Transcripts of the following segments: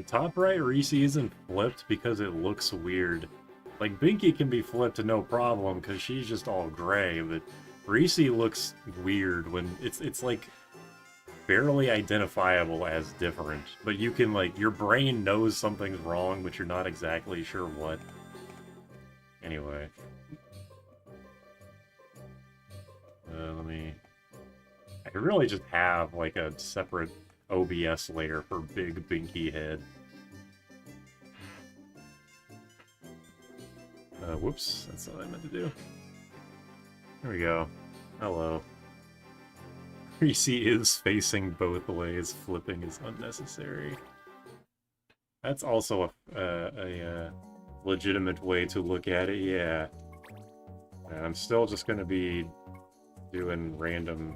The top right Reese isn't flipped because it looks weird. Like, Binky can be flipped no problem because she's just all gray, but Reese looks weird when it's like barely identifiable as different. But you can, like, your brain knows something's wrong, but you're not exactly sure what. Anyway. Let me... I could really just have, like, a separate OBS layer for big Binky head. Whoops, that's what I meant to do. There we go. Hello. Reese is facing both ways. Flipping is unnecessary. That's also a legitimate way to look at it, yeah. And I'm still just gonna be doing random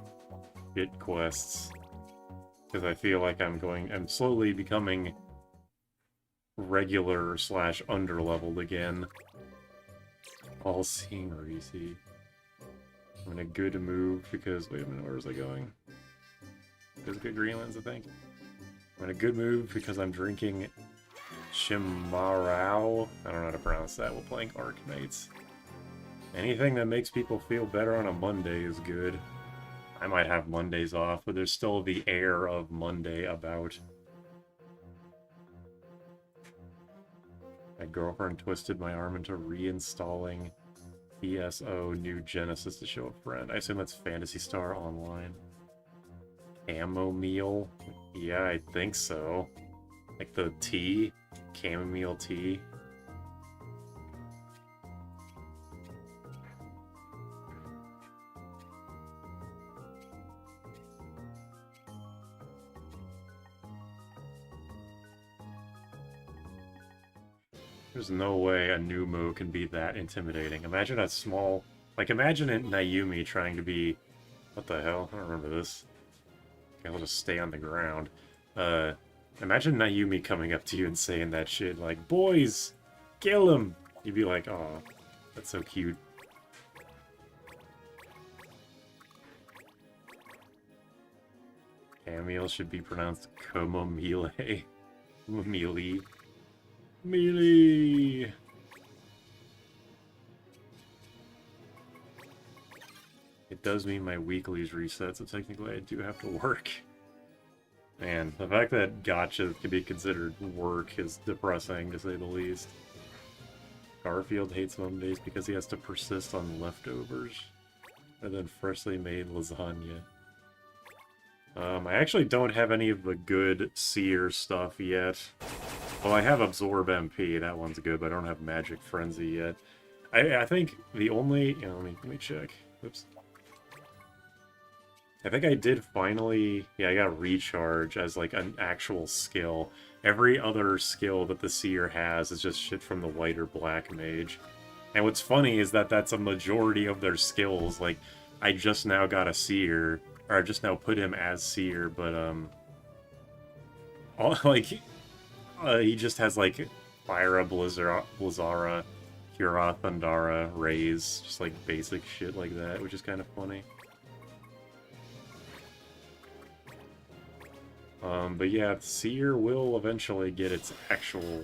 hit quests. Because I feel like I'm slowly becoming regular / underleveled again. All-seeing Reese. I'm in a good move because... Wait a minute, where was I going? There's good Greenlands, I think. I'm in a good move because I'm drinking Chimarau. I don't know how to pronounce that while playing Arknights. Anything that makes people feel better on a Monday is good. I might have Mondays off, but there's still the air of Monday about. My girlfriend twisted my arm into reinstalling ESO New Genesis to show a friend. I assume that's Phantasy Star Online. Chamomile? Yeah, I think so. Like the tea? Chamomile tea? There's no way a Numu can be that intimidating. Imagine a small... Like, imagine Naomi trying to be... What the hell? I don't remember this. Okay, I'll just stay on the ground. Imagine Naomi coming up to you and saying that shit, like, "Boys, kill him!" You'd be like, "Oh, that's so cute." Camille should be pronounced Komomile. Mealy. Mealy! It does mean my weekly's reset, so technically I do have to work. Man, the fact that gacha can be considered work is depressing, to say the least. Garfield hates Mondays because he has to persist on leftovers, rather than freshly made lasagna. I actually don't have any of the good seer stuff yet. Well, I have Absorb MP, that one's good, but I don't have Magic Frenzy yet. I think the only... You know, let me check. Oops. I think I did finally... Yeah, I got Recharge as, like, an actual skill. Every other skill that the Seer has is just shit from the White or Black Mage. And what's funny is that that's a majority of their skills. Like, I just now got a Seer, or I just now put him as Seer, but, he just has, like, Fyra, Blizzara, Hura, Thundara, Raze, just, like, basic shit like that, which is kind of funny. But yeah, Seer will eventually get its actual...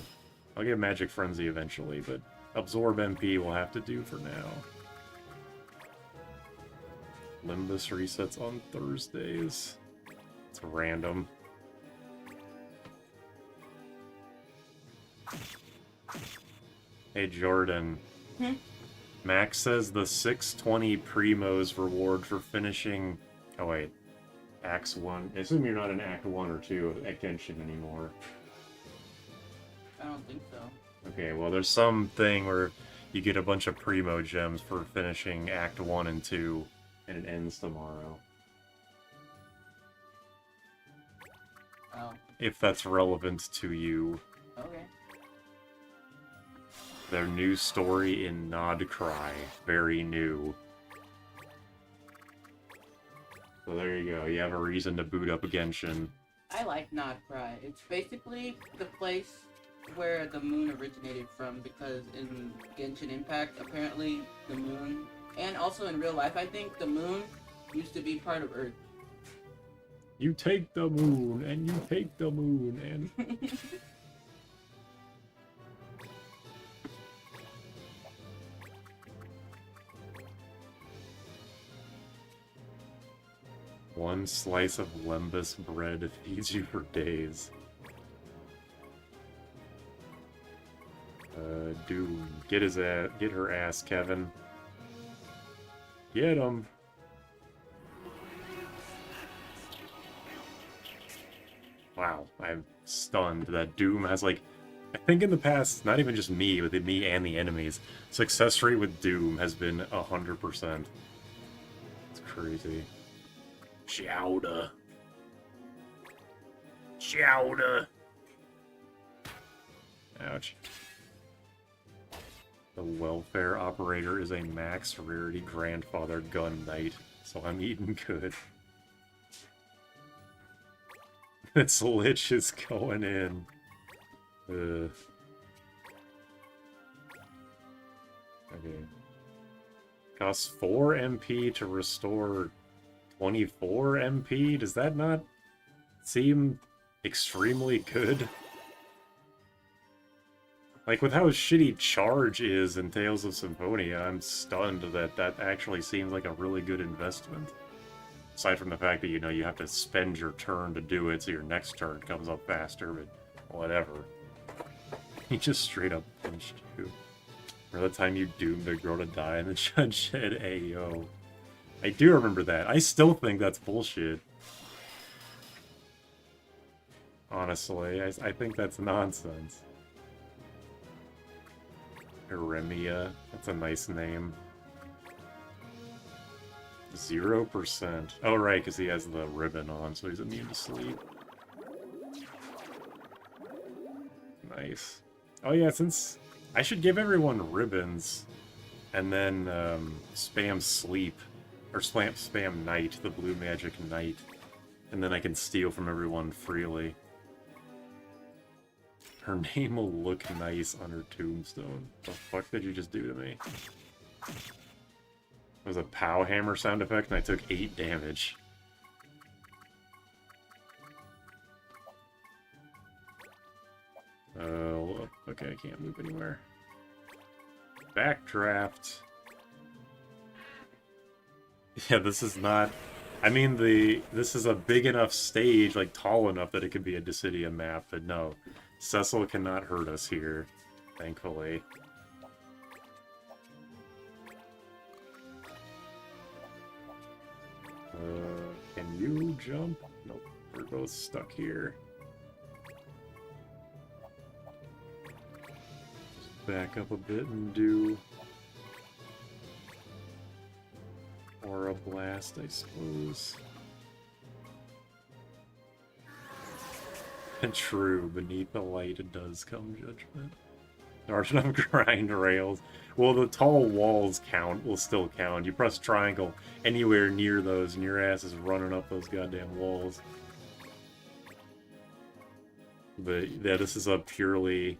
I'll get Magic Frenzy eventually, but Absorb MP will have to do for now. Limbus resets on Thursdays. It's random. Hey Jordan. Max says the 620 Primos reward for finishing... Oh wait. Acts 1. I assume you're not in Act 1 or 2 at Genshin anymore. I don't think so. Okay, well there's some thing where you get a bunch of Primo gems for finishing Act 1 and 2, and it ends tomorrow. Oh. If that's relevant to you. Okay. Their new story in Nodcry. Very new. So there you go, you have a reason to boot up Genshin. I like Nodcry. It's basically the place where the moon originated from, because in Genshin Impact, apparently the moon, and also in real life, I think the moon used to be part of Earth. You take the moon, and you take the moon, and... One slice of Lembas bread feeds you for days. Doom. Get her ass, Kevin. Get him. Wow, I'm stunned that Doom has, like, I think in the past, not even just me, but me and the enemies, success rate with Doom has been 100%. It's crazy. Chowda. Chowda. Ouch. The welfare operator is a max rarity grandfather gun knight, so I'm eating good. This lich is going in. Okay. Costs 4 MP to restore 24 MP? Does that not seem extremely good? Like, with how shitty Charge is in Tales of Symphonia, I'm stunned that that actually seems like a really good investment. Aside from the fact that, you know, you have to spend your turn to do it, so your next turn comes up faster, but whatever. He just straight up punched you. Or the time you doomed a girl to die and the judge said, Ayo. I do remember that. I still think that's bullshit. Honestly, I think that's nonsense. Eremia, that's a nice name. 0%. Oh, right, because he has the ribbon on, so he's immune to sleep. Nice. Oh yeah, since I should give everyone ribbons, and then spam sleep, or spam night, the blue magic night, and then I can steal from everyone freely. Her name will look nice on her tombstone. The fuck did you just do to me? It was a pow hammer sound effect, and I took 8 damage. Okay, I can't move anywhere. Backdraft. Yeah, this is not... I mean, this is a big enough stage, like tall enough that it could be a Dissidia map, but no. Cecil cannot hurt us here, thankfully. Can you jump? Nope, we're both stuck here. Just back up a bit and do Aura Blast, I suppose. True, beneath the light does come judgment. There aren't enough grind rails. Well, the tall walls will still count. You press triangle anywhere near those, and your ass is running up those goddamn walls. But yeah, this is a purely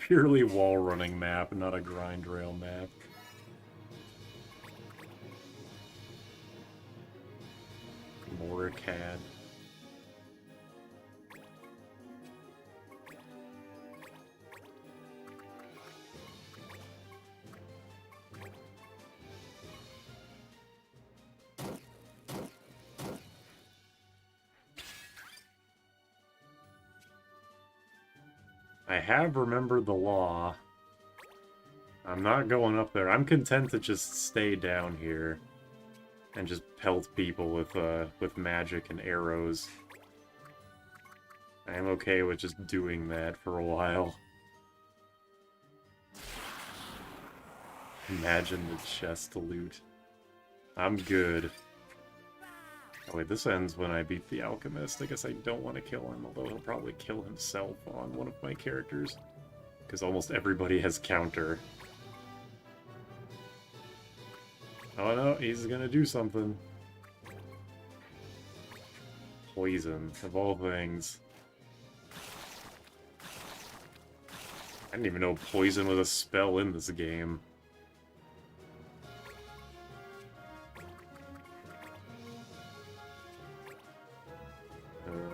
wall running map, not a grind rail map. Moricad. I have remembered the law. I'm not going up there. I'm content to just stay down here and just pelt people with magic and arrows. I am okay with just doing that for a while. Imagine the chest loot. I'm good. Oh wait, this ends when I beat the alchemist. I guess I don't want to kill him, although he'll probably kill himself on one of my characters. Because almost everybody has counter. Oh no, he's gonna do something. Poison, of all things. I didn't even know poison was a spell in this game.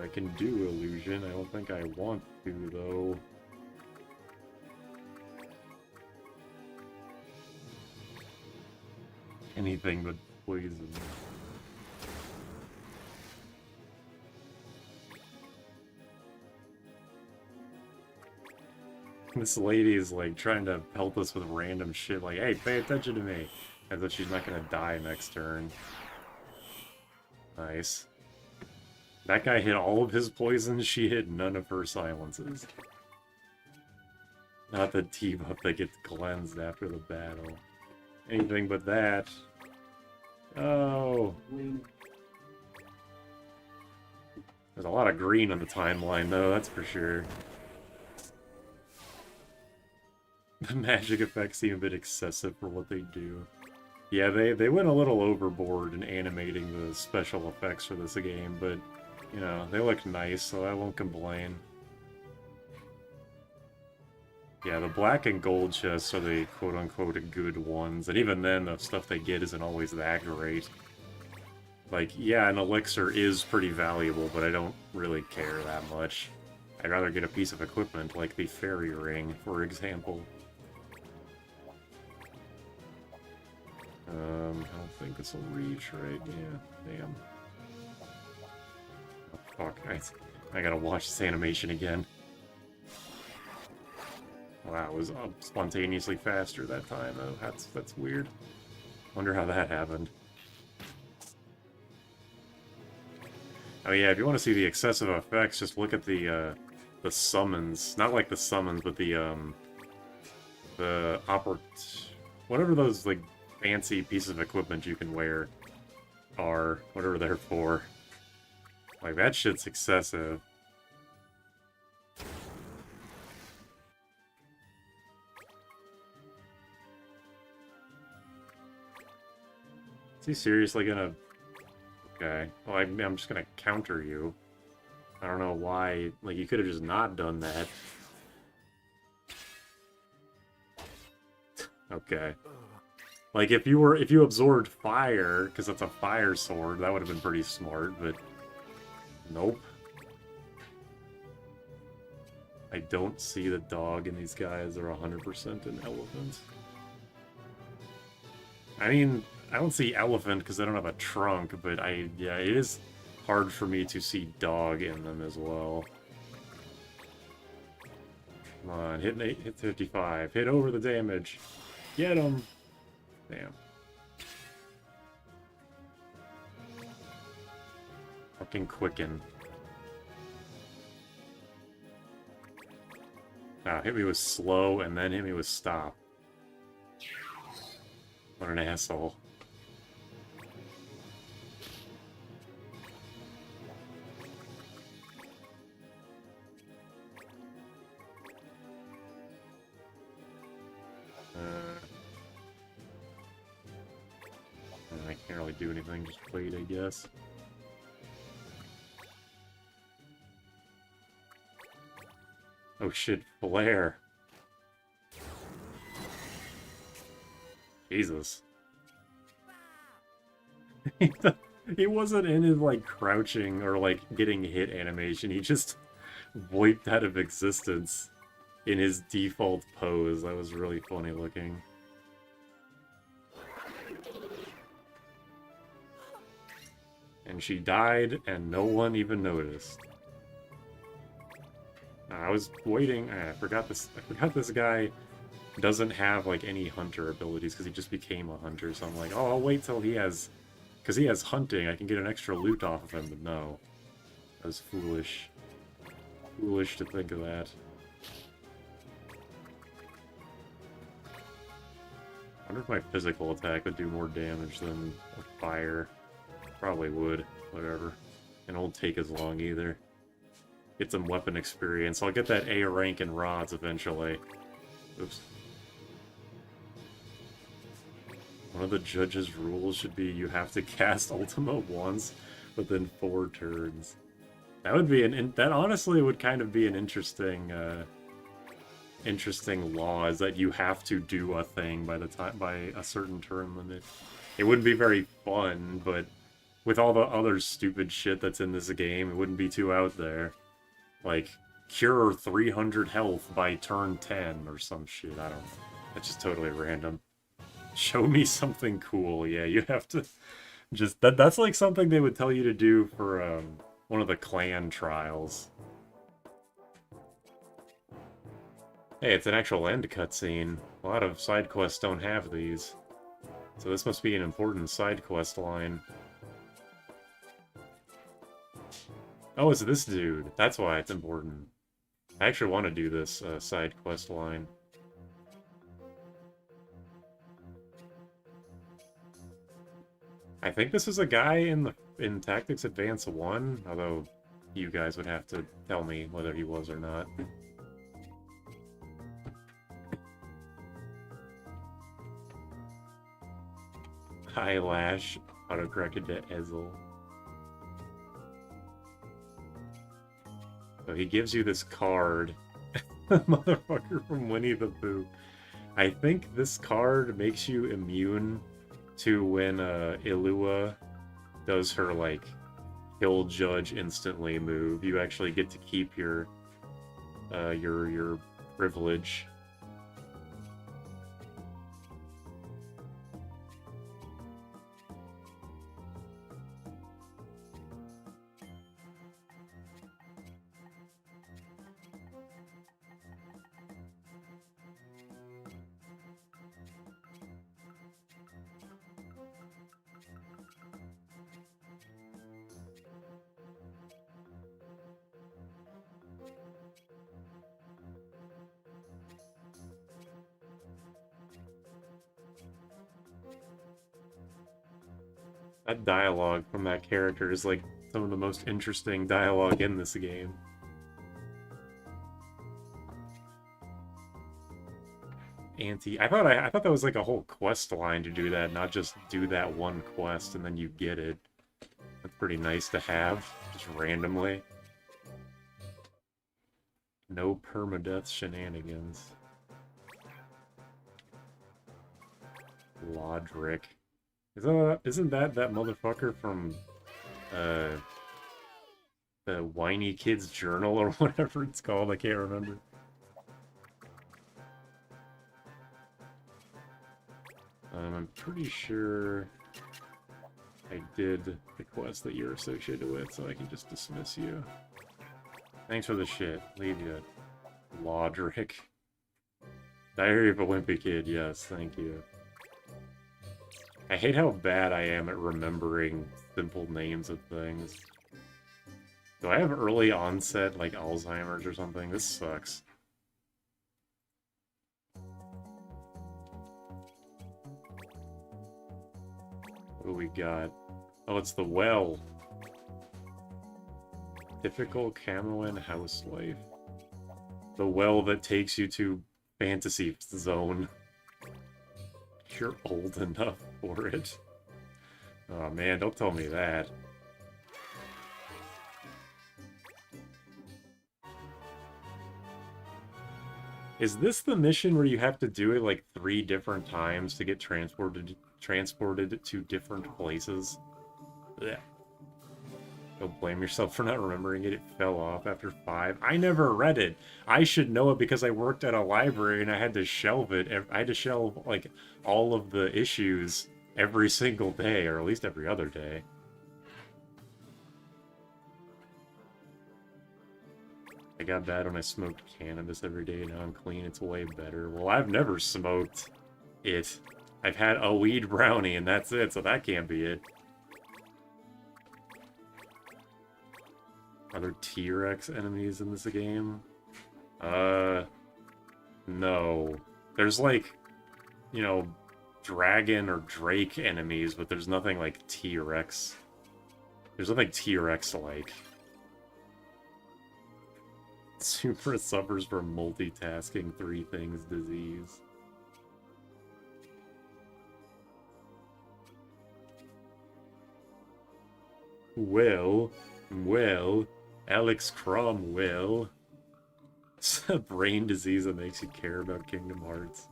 I can do illusion. I don't think I want to, though. Anything but poison. This lady is like trying to help us with random shit, like, hey, pay attention to me. As if she's not gonna die next turn. Nice. That guy hit all of his poisons, she hit none of her silences. Not the debuff that gets cleansed after the battle. Anything but that. Oh. There's a lot of green on the timeline, though, that's for sure. The magic effects seem a bit excessive for what they do. Yeah, they went a little overboard in animating the special effects for this game, but, you know, they look nice, so I won't complain. Yeah, the black and gold chests are the quote-unquote good ones, and even then, the stuff they get isn't always that great. Like, yeah, an elixir is pretty valuable, but I don't really care that much. I'd rather get a piece of equipment, like the fairy ring, for example. I don't think this will reach, right? Yeah, damn. Oh, fuck, I gotta watch this animation again. Wow, it was spontaneously faster that time, though. That's weird. Wonder how that happened. Oh yeah, if you want to see the excessive effects, just look at the summons. Not like the summons, but the whatever those, like, fancy pieces of equipment you can wear are, whatever they're for. Like, that shit's excessive. Is he seriously gonna... Okay. Well, I'm just gonna counter you. I don't know why... Like, you could have just not done that. Okay. Like, if you absorbed fire, because that's a fire sword, that would have been pretty smart, but... Nope. I don't see the dog in these guys. They're 100% an elephant. I mean, I don't see elephant because I don't have a trunk, but yeah, it is hard for me to see dog in them as well. Come on, hit 55. Hit over the damage. Get him. Damn. Fucking quicken. Ah, hit me with slow and then hit me with stop. What an asshole. I can't really do anything, just wait, I guess. Oh shit, flare. Jesus. He wasn't in his, like, crouching or, like, getting hit animation. He just wiped out of existence in his default pose. That was really funny looking. And she died, and no one even noticed. I was waiting. I forgot this guy doesn't have, like, any hunter abilities because he just became a hunter. So I'm like, oh, I'll wait till he has, because he has hunting. I can get an extra loot off of him. But no, that was foolish. Foolish to think of that. I wonder if my physical attack would do more damage than a fire. Probably would. Whatever. And it won't take as long either. Get some weapon experience. I'll get that A rank in rods eventually. Oops. One of the judge's rules should be you have to cast Ultima once within 4 turns. That would be that honestly would kind of be an interesting interesting law, is that you have to do a thing by a certain turn limit. It wouldn't be very fun, but with all the other stupid shit that's in this game, it wouldn't be too out there. Like, cure 300 health by turn 10 or some shit, I don't know. That's just totally random. Show me something cool. Yeah, you have to just... That's like something they would tell you to do for one of the clan trials. Hey, it's an actual end cutscene. A lot of side quests don't have these. So this must be an important side quest line. Oh, it's this dude. That's why it's important. I actually want to do this side quest line. I think this is a guy in Tactics Advance 1, although you guys would have to tell me whether he was or not. Eyelash autocorrected to Ezel. So he gives you this card. Motherfucker from Winnie the Pooh. I think this card makes you immune to when Illua does her, like, kill judge instantly move. You actually get to keep your privilege. That dialogue from that character is like some of the most interesting dialogue in this game. I thought that was like a whole quest line to do that, not just do that one quest and then you get it. That's pretty nice to have, just randomly. No permadeath shenanigans. Lodric. Isn't that motherfucker from the Whiny Kids Journal or whatever it's called? I can't remember. I'm pretty sure I did the quest that you're associated with, so I can just dismiss you. Thanks for the shit. Leave you. Lodric. Diary of a Wimpy Kid, yes, thank you. I hate how bad I am at remembering simple names of things. Do I have early onset, like Alzheimer's or something? This sucks. What do we got? Oh, it's the well. Typical Camoan housewife. The well that takes you to Fantasy Zone. You're old enough for it. Oh man, don't tell me that. Is this the mission where you have to do it like 3 different times to get transported to different places? Yeah. Don't blame yourself for not remembering it. It fell off after 5. I never read it. I should know it because I worked at a library and I had to shelve it. I had to shelve, like, all of the issues every single day, or at least every other day. I got bad when I smoked cannabis every day. Now I'm clean. It's way better. Well, I've never smoked it. I've had a weed brownie and that's it, so that can't be it. Are there T-Rex enemies in this game? No. There's like, you know, dragon or drake enemies, but there's nothing like T-Rex. There's nothing T-Rex-like. Supra suffers from multitasking 3 things disease. Well, Alex Cromwell. It's a brain disease that makes you care about Kingdom Hearts.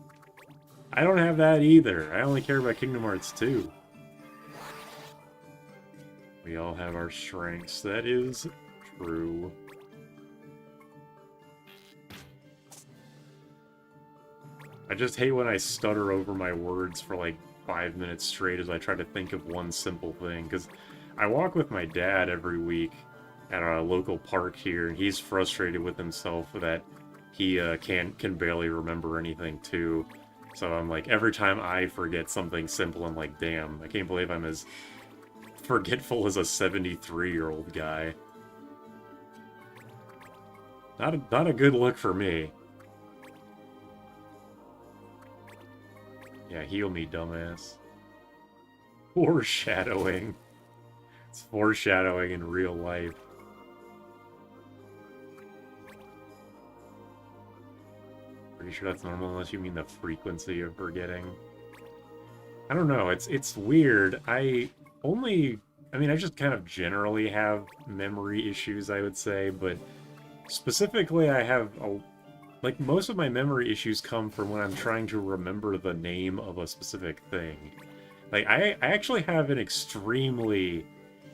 I don't have that either. I only care about Kingdom Hearts 2. We all have our strengths. That is true. I just hate when I stutter over my words for like 5 minutes straight as I try to think of one simple thing, because I walk with my dad every week at a local park here, and he's frustrated with himself that he can barely remember anything too. So I'm like, every time I forget something simple, I'm like, damn, I can't believe I'm as forgetful as a 73-year-old guy. Not a good look for me. Yeah, heal me, dumbass. Foreshadowing. It's foreshadowing in real life. Pretty sure that's normal unless you mean the frequency of forgetting. I don't know, it's weird. I mean, I just kind of generally have memory issues, I would say, but specifically I have like, most of my memory issues come from when I'm trying to remember the name of a specific thing. Like, I actually have an extremely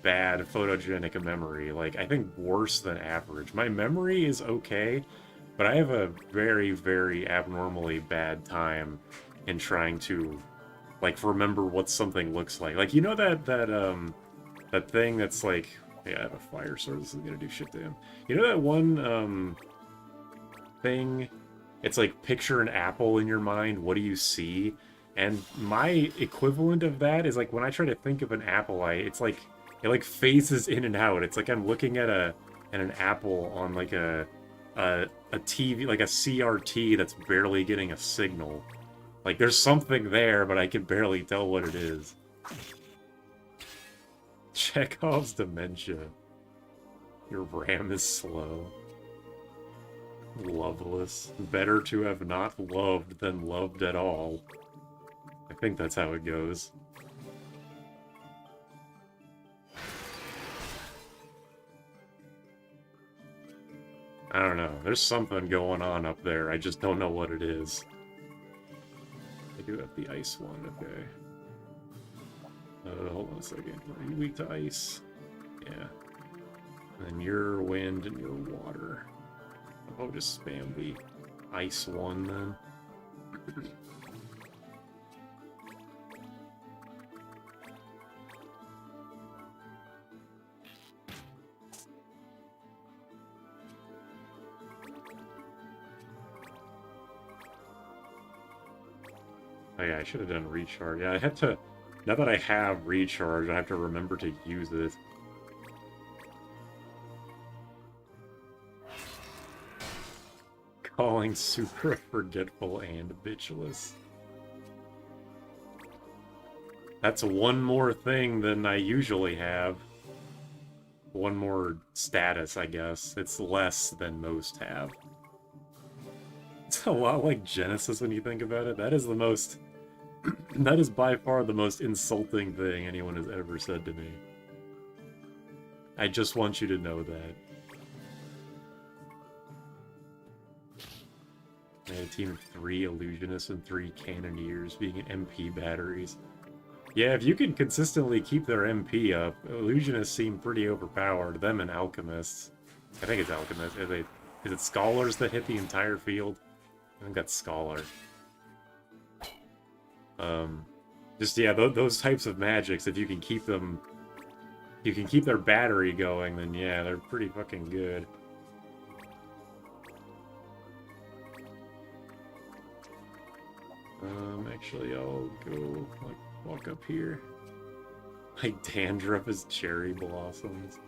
bad photogenic memory. Like, I think worse than average. My memory is okay, but I have a very, very abnormally bad time in trying to, like, remember what something looks like. Like, you know that thing that's like... Yeah, I have a fire sword. This is gonna do shit to him. You know that one, thing? It's like, picture an apple in your mind, what do you see? And my equivalent of that is, like, when I try to think of an apple, it's like, it like phases in and out. It's like I'm looking at an apple on like a TV, like a CRT that's barely getting a signal. Like, there's something there, but I can barely tell what it is. Chekhov's dementia. Your RAM is slow. Loveless. Better to have not loved than loved at all. I think that's how it goes. I don't know. There's something going on up there. I just don't know what it is. I do have the ice one, okay. Hold on a second. Are you weak to ice? Yeah. And then you're wind and you're water. I'll just spam the ice one then. Oh yeah, I should have done recharge. Yeah, I have to... Now that I have recharge, I have to remember to use it. Calling super forgetful and bitchless. That's one more thing than I usually have. One more status, I guess. It's less than most have. It's a lot like Genesis when you think about it. That is the most... That is by far the most insulting thing anyone has ever said to me. I just want you to know that. I had a team of 3 illusionists and 3 cannoneers being MP batteries. Yeah, if you can consistently keep their MP up, illusionists seem pretty overpowered. Them and alchemists. I think it's alchemists. Is it scholars that hit the entire field? I think that's scholar. Just, yeah, those types of magics, if you can keep them... You can keep their battery going, then yeah, they're pretty fucking good. Actually, I'll go, like, walk up here. My dandruff is cherry blossoms.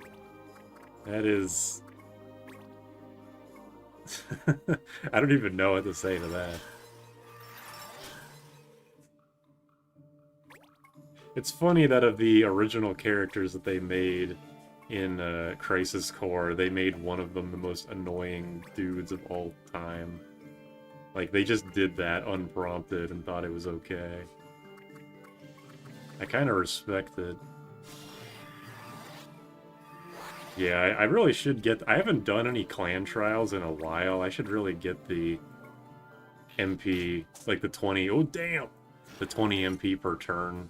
That is... I don't even know what to say to that. It's funny that of the original characters that they made in Crisis Core, they made one of them the most annoying dudes of all time. Like, they just did that unprompted and thought it was okay. I kind of respect it. Yeah, I really should get... I haven't done any clan trials in a while. I should really get the MP, like the 20... Oh, damn! The 20 MP per turn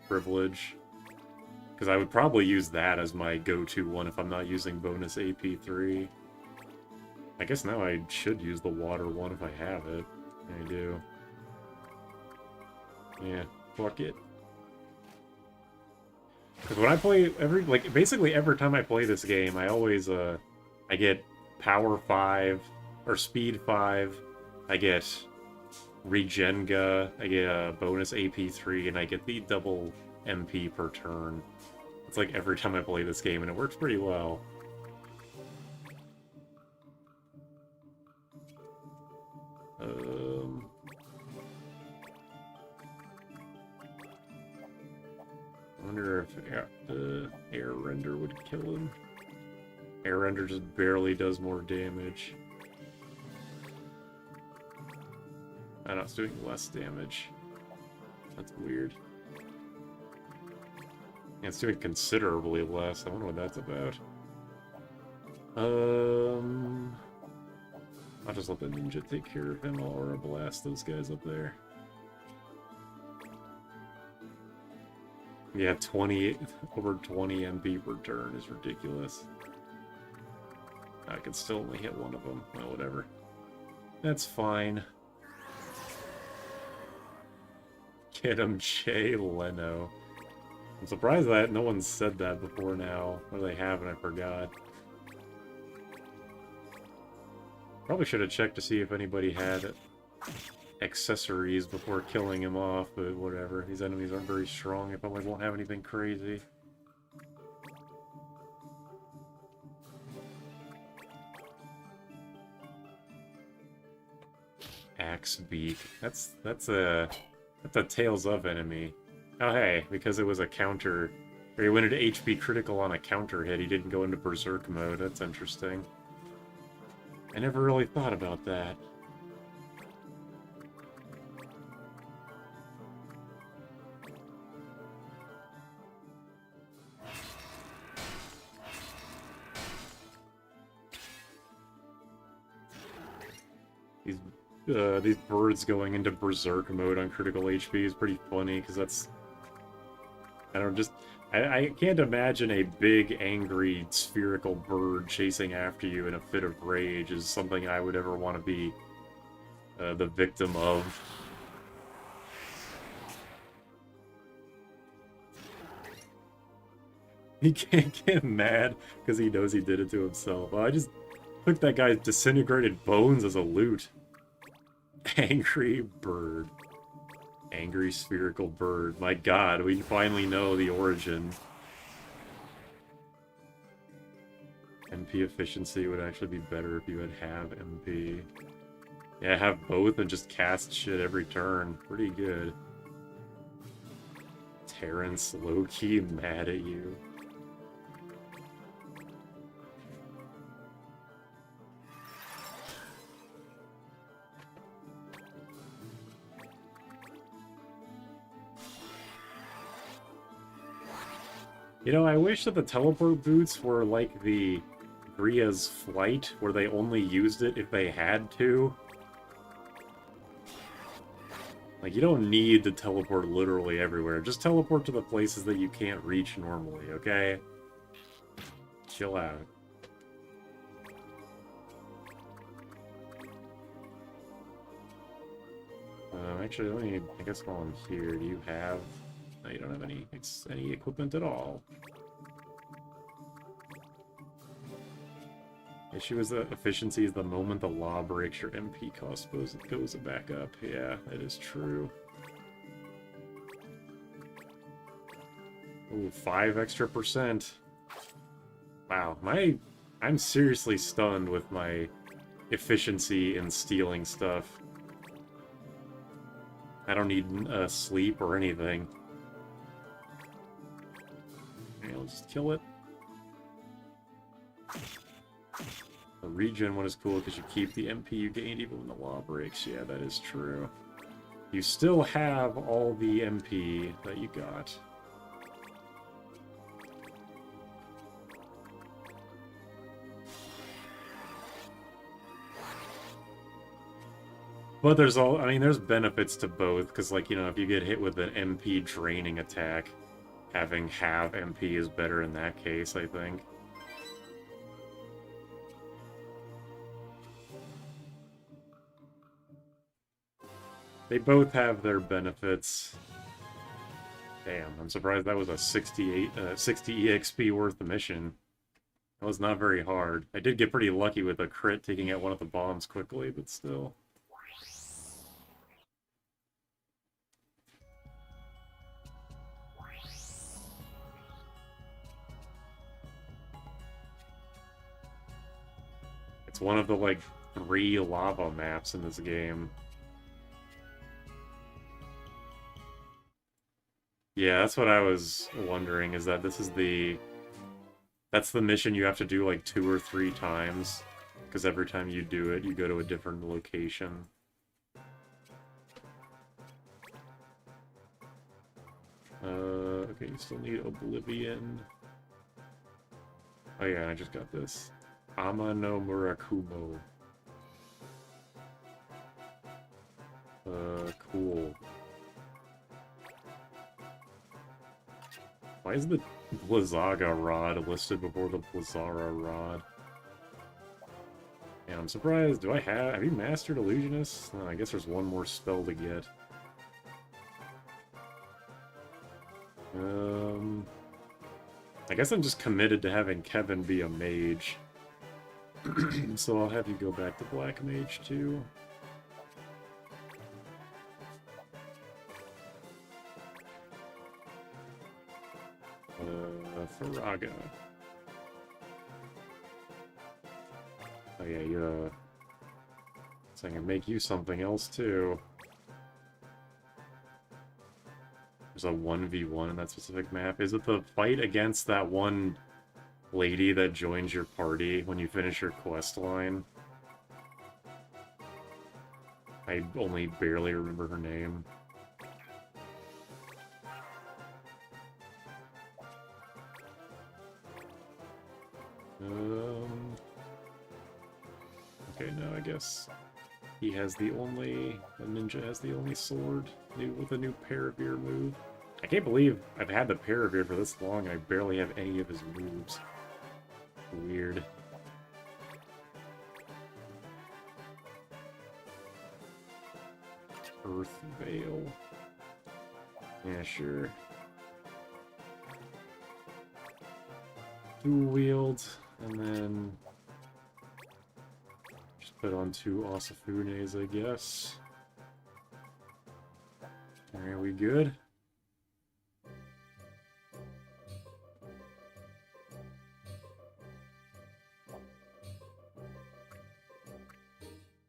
privilege. Because I would probably use that as my go-to one if I'm not using bonus AP3. I guess now I should use the water one if I have it. I do. Yeah, fuck it. Because when I play basically every time I play this game, I always, I get Power 5, or speed 5, I get Regenga, I get a bonus AP 3, and I get the double MP per turn. It's like every time I play this game, and it works pretty well. I wonder if Air Render would kill him. Air Render just barely does more damage. Oh, no, it's doing less damage. That's weird. Yeah, it's doing considerably less. I wonder what that's about. I'll just let the ninja take care of him. I'll aura blast those guys up there. Yeah, over 20 MP per turn is ridiculous. I can still only hit one of them. Well, whatever. That's fine. Get him, Jay Leno. I'm surprised that no one's said that before now. Or they haven't, I forgot. Probably should have checked to see if anybody had accessories before killing him off, but whatever. These enemies aren't very strong. I probably won't have anything crazy. Axe Beak. That's a Tales of enemy. Oh hey, because it was a counter, or he went into HP critical on a counter hit, he didn't go into Berserk mode. That's interesting. I never really thought about that. These birds going into Berserk mode on critical HP is pretty funny, because that's... I can't imagine a big, angry, spherical bird chasing after you in a fit of rage is something I would ever want to be the victim of. He can't get mad because he knows he did it to himself. Well, I just took that guy's disintegrated bones as a loot. Angry bird. Angry spherical bird. My god, we finally know the origin. MP efficiency would actually be better if you had have MP. Yeah, have both and just cast shit every turn. Pretty good. Terrence low-key mad at you. You know, I wish that the teleport boots were like the Gria's Flight, where they only used it if they had to. Like, you don't need to teleport literally everywhere. Just teleport to the places that you can't reach normally, okay? Chill out. Actually, let me, I guess while I'm here, do you have... No, you don't have any equipment at all. Issue is that efficiency is the moment the law breaks, your MP cost goes back up. Yeah, that is true. Ooh, 5 extra %. Wow, I'm seriously stunned with my efficiency in stealing stuff. I don't need sleep or anything. I'll just kill it. The regen one is cool because you keep the MP you gained even when the law breaks. Yeah, that is true. You still have all the MP that you got. But there's there's benefits to both, because, like, you know, if you get hit with an MP draining attack, having have MP is better in that case, I think. They both have their benefits. Damn, I'm surprised that was a 60 EXP worth of mission. That was not very hard. I did get pretty lucky with a crit taking out one of the bombs quickly, but still. It's one of the, like, 3 lava maps in this game. Yeah, that's what I was wondering, is that this is the... That's the mission you have to do, like, 2 or 3 times. Because every time you do it, you go to a different location. Okay, you still need Oblivion. Oh yeah, I just got this. Ama no Murakumo. Cool. Why is the Blizzaga rod listed before the Blizzara rod? And I'm surprised, have you mastered Illusionist? I guess there's one more spell to get. I guess I'm just committed to having Kevin be a mage. So I'll have you go back to Black Mage too. Faraga. Oh yeah, so I can make you something else too. There's a 1v1 in that specific map. Is it the fight against that one lady that joins your party when you finish your quest line? I only barely remember her name. Okay, no, I guess he has the ninja has the only sword with a new Paravir move. I can't believe I've had the Paravir for this long and I barely have any of his moves. Weird. Earth Veil. Yeah, sure. Dual wield, and then just put on 2 Osafunes, I guess. Are we good?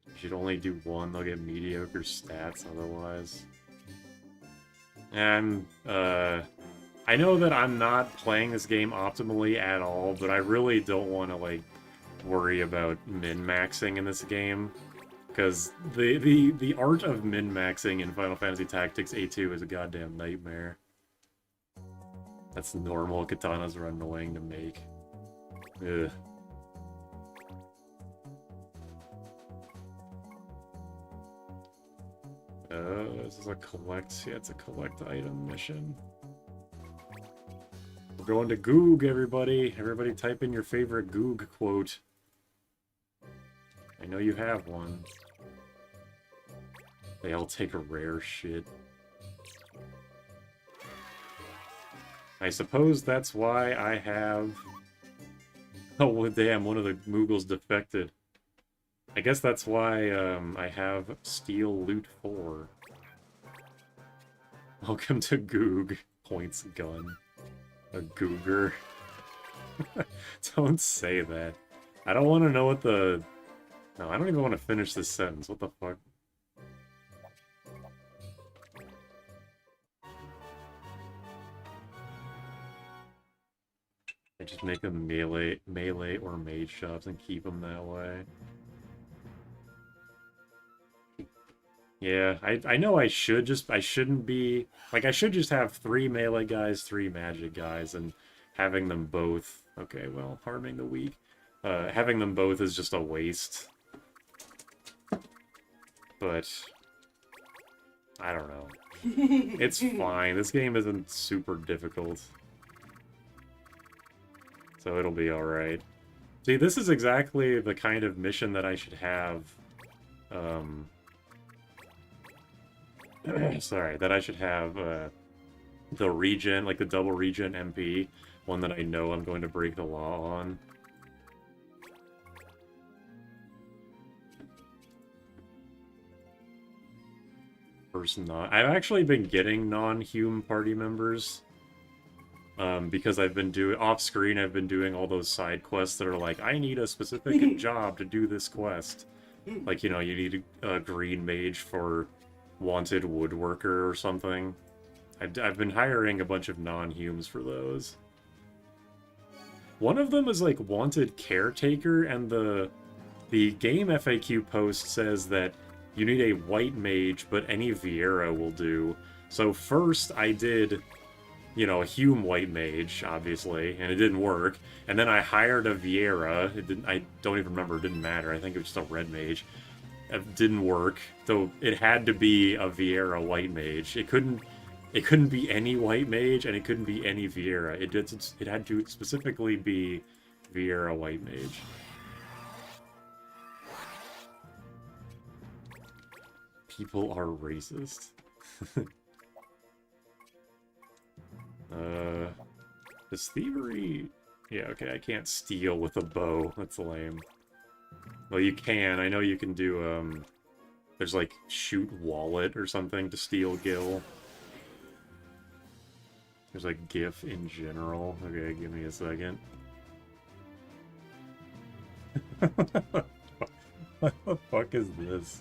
You should only do 1, they'll get mediocre stats otherwise. And, I know that I'm not playing this game optimally at all, but I really don't want to, like, worry about min-maxing in this game. Because the art of min-maxing in Final Fantasy Tactics A2 is a goddamn nightmare. That's normal, katanas are annoying to make. Ugh. This is a it's a collect item mission. We're going to Goog, everybody. Everybody type in your favorite Goog quote. I know you have one. They all take a rare shit. I suppose that's why I have... Oh, well, damn, one of the Moogles defected. I guess that's why I have Steel Loot 4. Welcome to Goog. Points gun. A Googer. Don't say that. I don't want to know what the... No, I don't even want to finish this sentence. What the fuck? I just make them melee or mage shops and keep them that way. Yeah, I know I shouldn't be... Like, I should just have 3 melee guys, 3 magic guys, and having them both... Okay, well, harming the weak. Having them both is just a waste. But... I don't know. It's fine. This game isn't super difficult. So it'll be alright. See, this is exactly the kind of mission that I should have... sorry, that I should have the regen, like the double regen MP, one that I know I'm going to break the law on. first non... I've actually been getting non-Hume party members. Because I've been doing... Off-screen, I've been doing all those side quests that are like, I need a specific job to do this quest. Like, you know, you need a green mage for wanted woodworker or something. I've been hiring a bunch of non-Humes for those. One of them is, like, wanted caretaker, and the game FAQ post says that you need a white mage, but any Viera will do. So first I did, you know, a Hume white mage, obviously, and it didn't work. And then I hired a Viera. I don't even remember, it didn't matter. I think it was just a red mage. It didn't work. So it had to be a Viera white mage. It couldn't be any white mage, and it couldn't be any Viera. It had to specifically be Viera white mage. People are racist. Is thievery... Yeah, okay, I can't steal with a bow. That's lame. Well, you can. I know you can do, there's, like, shoot wallet or something to steal gil. There's, like, GIF in general. Okay, give me a second. What the fuck is this?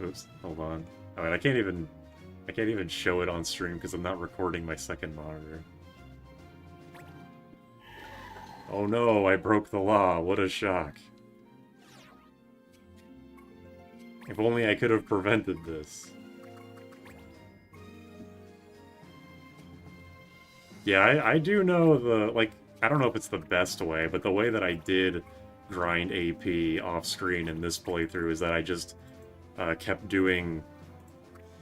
Oops, hold on. Alright, I can't even show it on stream because I'm not recording my second monitor. Oh no, I broke the law. What a shock. If only I could have prevented this. Yeah, I do know the, like, I don't know if it's the best way, but the way that I did grind AP off-screen in this playthrough is that I just kept doing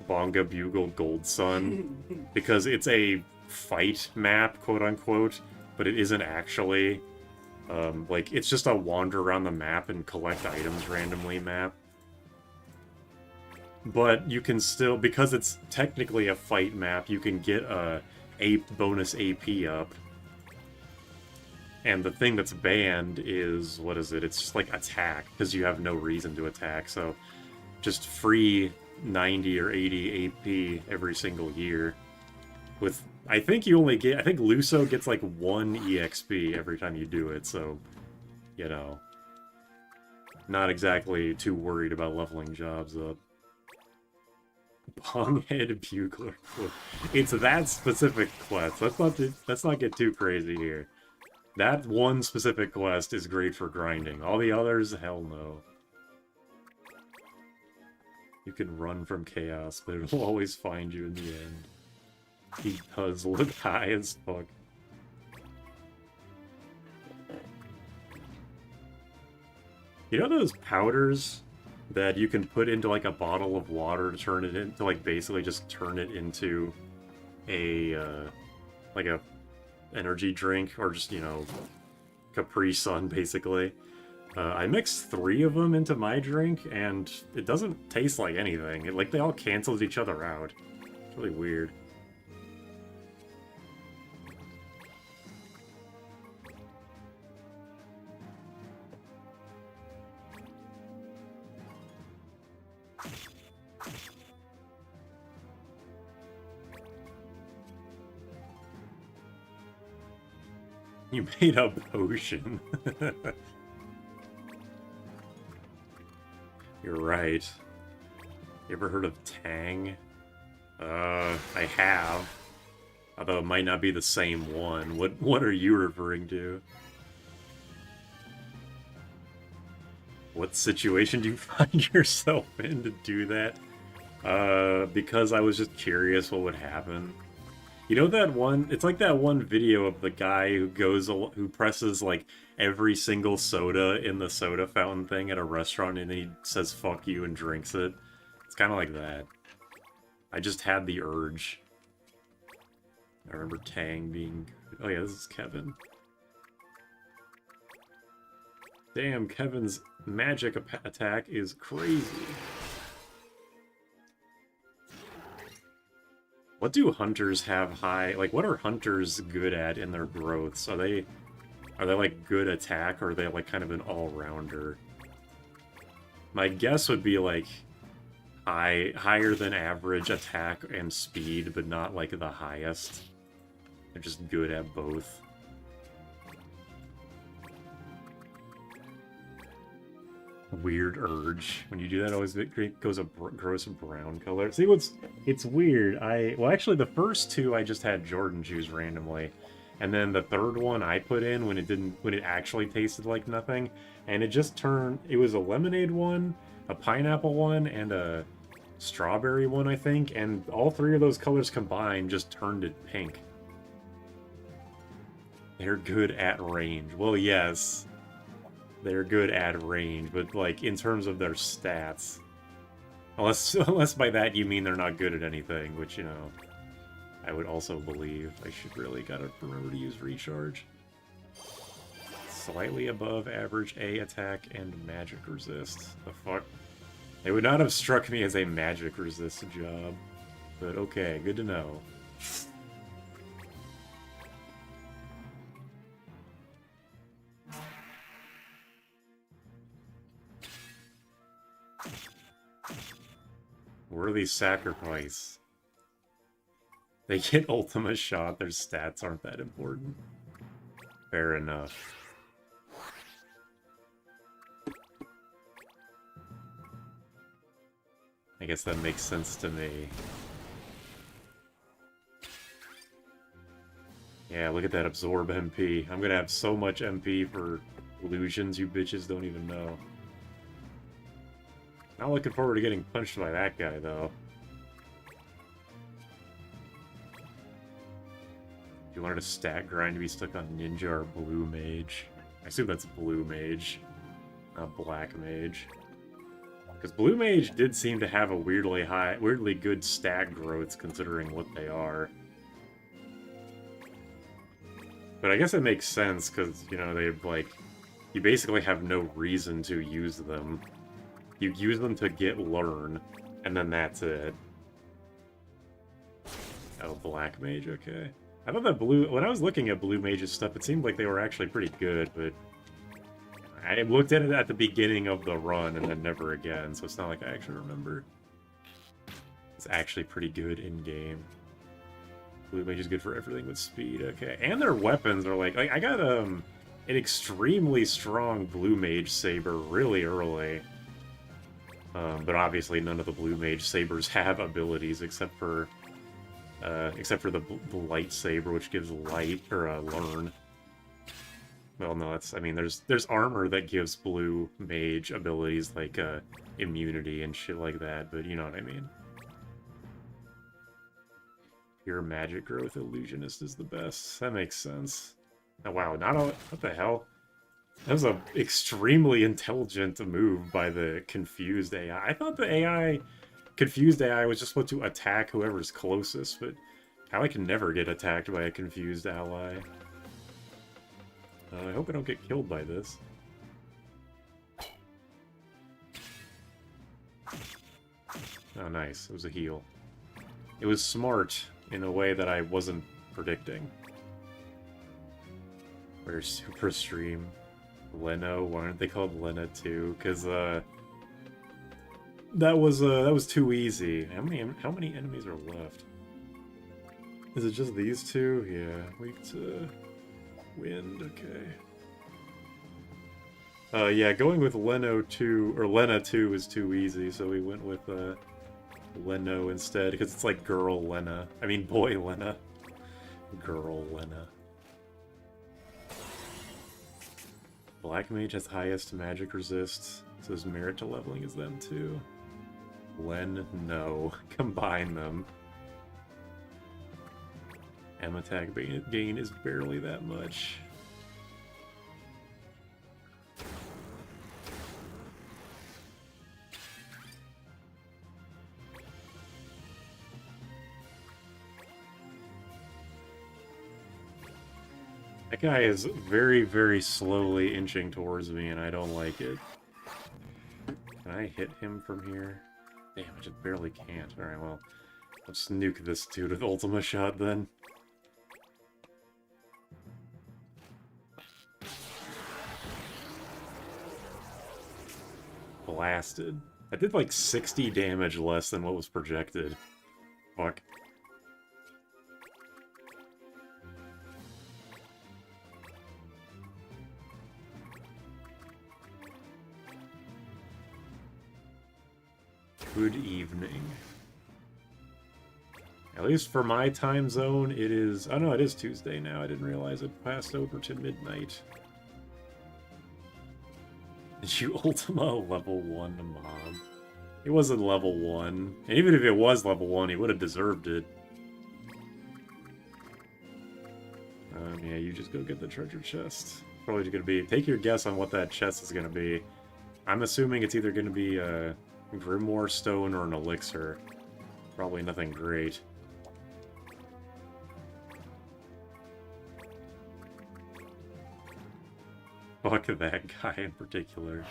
Bonga Bugle Gold Sun, because it's a fight map, quote-unquote, but it isn't actually. Like, it's just a wander around the map and collect items randomly map. But you can still, because it's technically a fight map, you can get a bonus AP up. And the thing that's banned is, what is it? It's just like attack, because you have no reason to attack, so just free 90 or 80 AP every single year. With, I think you only get, I think Luso gets like 1 EXP every time you do it, so, you know, not exactly too worried about leveling jobs up. Bonghead Bugler. It's that specific quest. Let's not get too crazy here. That one specific quest is great for grinding. All the others, hell no. You can run from chaos, but it'll always find you in the end. He does look high as fuck. You know those powders that you can put into like a bottle of water to turn it into, like, basically just turn it into a like a energy drink, or just, you know, Capri Sun basically. I mixed 3 of them into my drink, and it doesn't taste like anything. Like, they all canceled each other out. It's really weird. You made a potion. You're right. You ever heard of Tang? I have. Although it might not be the same one. What are you referring to? What situation do you find yourself in to do that? Because I was just curious what would happen. You know that one, it's like that one video of the guy who presses like every single soda in the soda fountain thing at a restaurant, and then he says fuck you and drinks it. It's kind of like that. I just had the urge. I remember Tang being... Oh yeah, this is Kevin. Damn, Kevin's magic attack is crazy. What do hunters have high... Like, what are hunters good at in their growths? Are they like, good attack, or are they, like, kind of an all-rounder? My guess would be, like, higher than average attack and speed, but not like the highest. They're just good at both. Weird urge. When you do that, always it goes a gross brown color. See, it's weird. Well, actually, the first two I just had Jordan choose randomly, and then the third one I put in when it actually tasted like nothing, and it just turned. It was a lemonade one, a pineapple one, and a strawberry one, I think, and all three of those colors combined just turned it pink. They're good at range. Well, yes. They're good at range, but like in terms of their stats, unless by that you mean they're not good at anything, which, you know, I would also believe. I should really gotta remember to use recharge. Slightly above average A attack and magic resist. The fuck? They would not have struck me as a magic resist job, but okay, good to know. Worthy sacrifice. They get Ultima shot, their stats aren't that important. Fair enough. I guess that makes sense to me. Yeah, look at that absorb MP. I'm gonna have so much MP for illusions you bitches don't even know. Not looking forward to getting punched by that guy, though. You learn a stat grind to be stuck on Ninja or Blue Mage. I assume that's Blue Mage, not Black Mage. Because Blue Mage did seem to have a weirdly good stat growth considering what they are. But I guess it makes sense because, you know, they like, you basically have no reason to use them. You use them to get learn, and then that's it. Oh, Black Mage, okay. I thought that when I was looking at Blue Mage's stuff, it seemed like they were actually pretty good, but I looked at it at the beginning of the run and then never again, so it's not like I actually remember. It's actually pretty good in-game. Blue Mage is good for everything with speed, okay. And their weapons are like I got an extremely strong Blue Mage saber really early. But obviously none of the Blue Mage sabers have abilities except for the light saber, which gives light or learn. Well, no, I mean, there's armor that gives Blue Mage abilities like immunity and shit like that, but you know what I mean. Pure magic growth illusionist is the best. That makes sense. Oh wow, what the hell? That was an extremely intelligent move by the confused AI. I thought the confused AI was just supposed to attack whoever's closest, but I can never get attacked by a confused ally. I hope I don't get killed by this. Oh, nice. It was a heal. It was smart in a way that I wasn't predicting. Where's Super Stream? Leno, why aren't they called Lena too? Because that was too easy. How many enemies are left? Is it just these two? Yeah, weak to wind. Okay. Yeah, going with Leno 2 or Lena 2 is too easy, so we went with Leno instead because it's like girl Lena. I mean boy Lena. Girl Lena. Black Mage has highest magic resist, so his merit to leveling is them too. Len, no. Combine them. M attack gain is barely that much. That guy is very, very slowly inching towards me, and I don't like it. Can I hit him from here? Damn, I just barely can't. Alright, well, let's nuke this dude with Ultima Shot, then. Blasted. I did like 60 damage less than what was projected. Fuck. Good evening. At least for my time zone, it is... Oh no, it is Tuesday now. I didn't realize it passed over to midnight. Did you Ultima level 1 mob? He wasn't level 1. And even if it was level 1, he would have deserved it. Yeah, you just go get the treasure chest. Probably gonna be... Take your guess on what that chest is gonna be. I'm assuming it's either gonna be a Grimoire Stone or an Elixir. Probably nothing great. Fuck that guy in particular.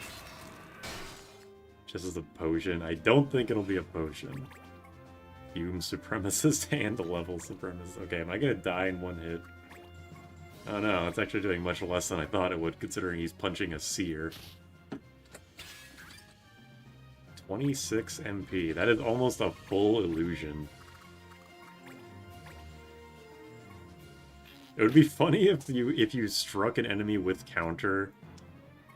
Just as a potion. I don't think it'll be a potion. Fume Supremacist and a level Supremacist. Okay, am I gonna die in one hit? Oh no, it's actually doing much less than I thought it would, considering he's punching a seer. 26 MP. That is almost a full illusion. It would be funny if you struck an enemy with counter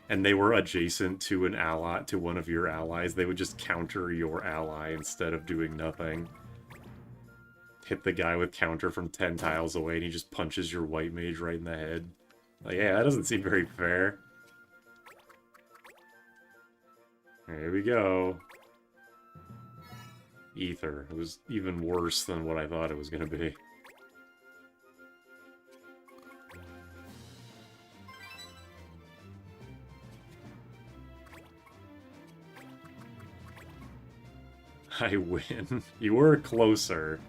and they were adjacent to an ally, to one of your allies. They would just counter your ally instead of doing nothing. Hit the guy with counter from 10 tiles away and he just punches your white mage right in the head. Like, yeah, that doesn't seem very fair. Here we go. Ether. It was even worse than what I thought it was going to be. I win. You were closer.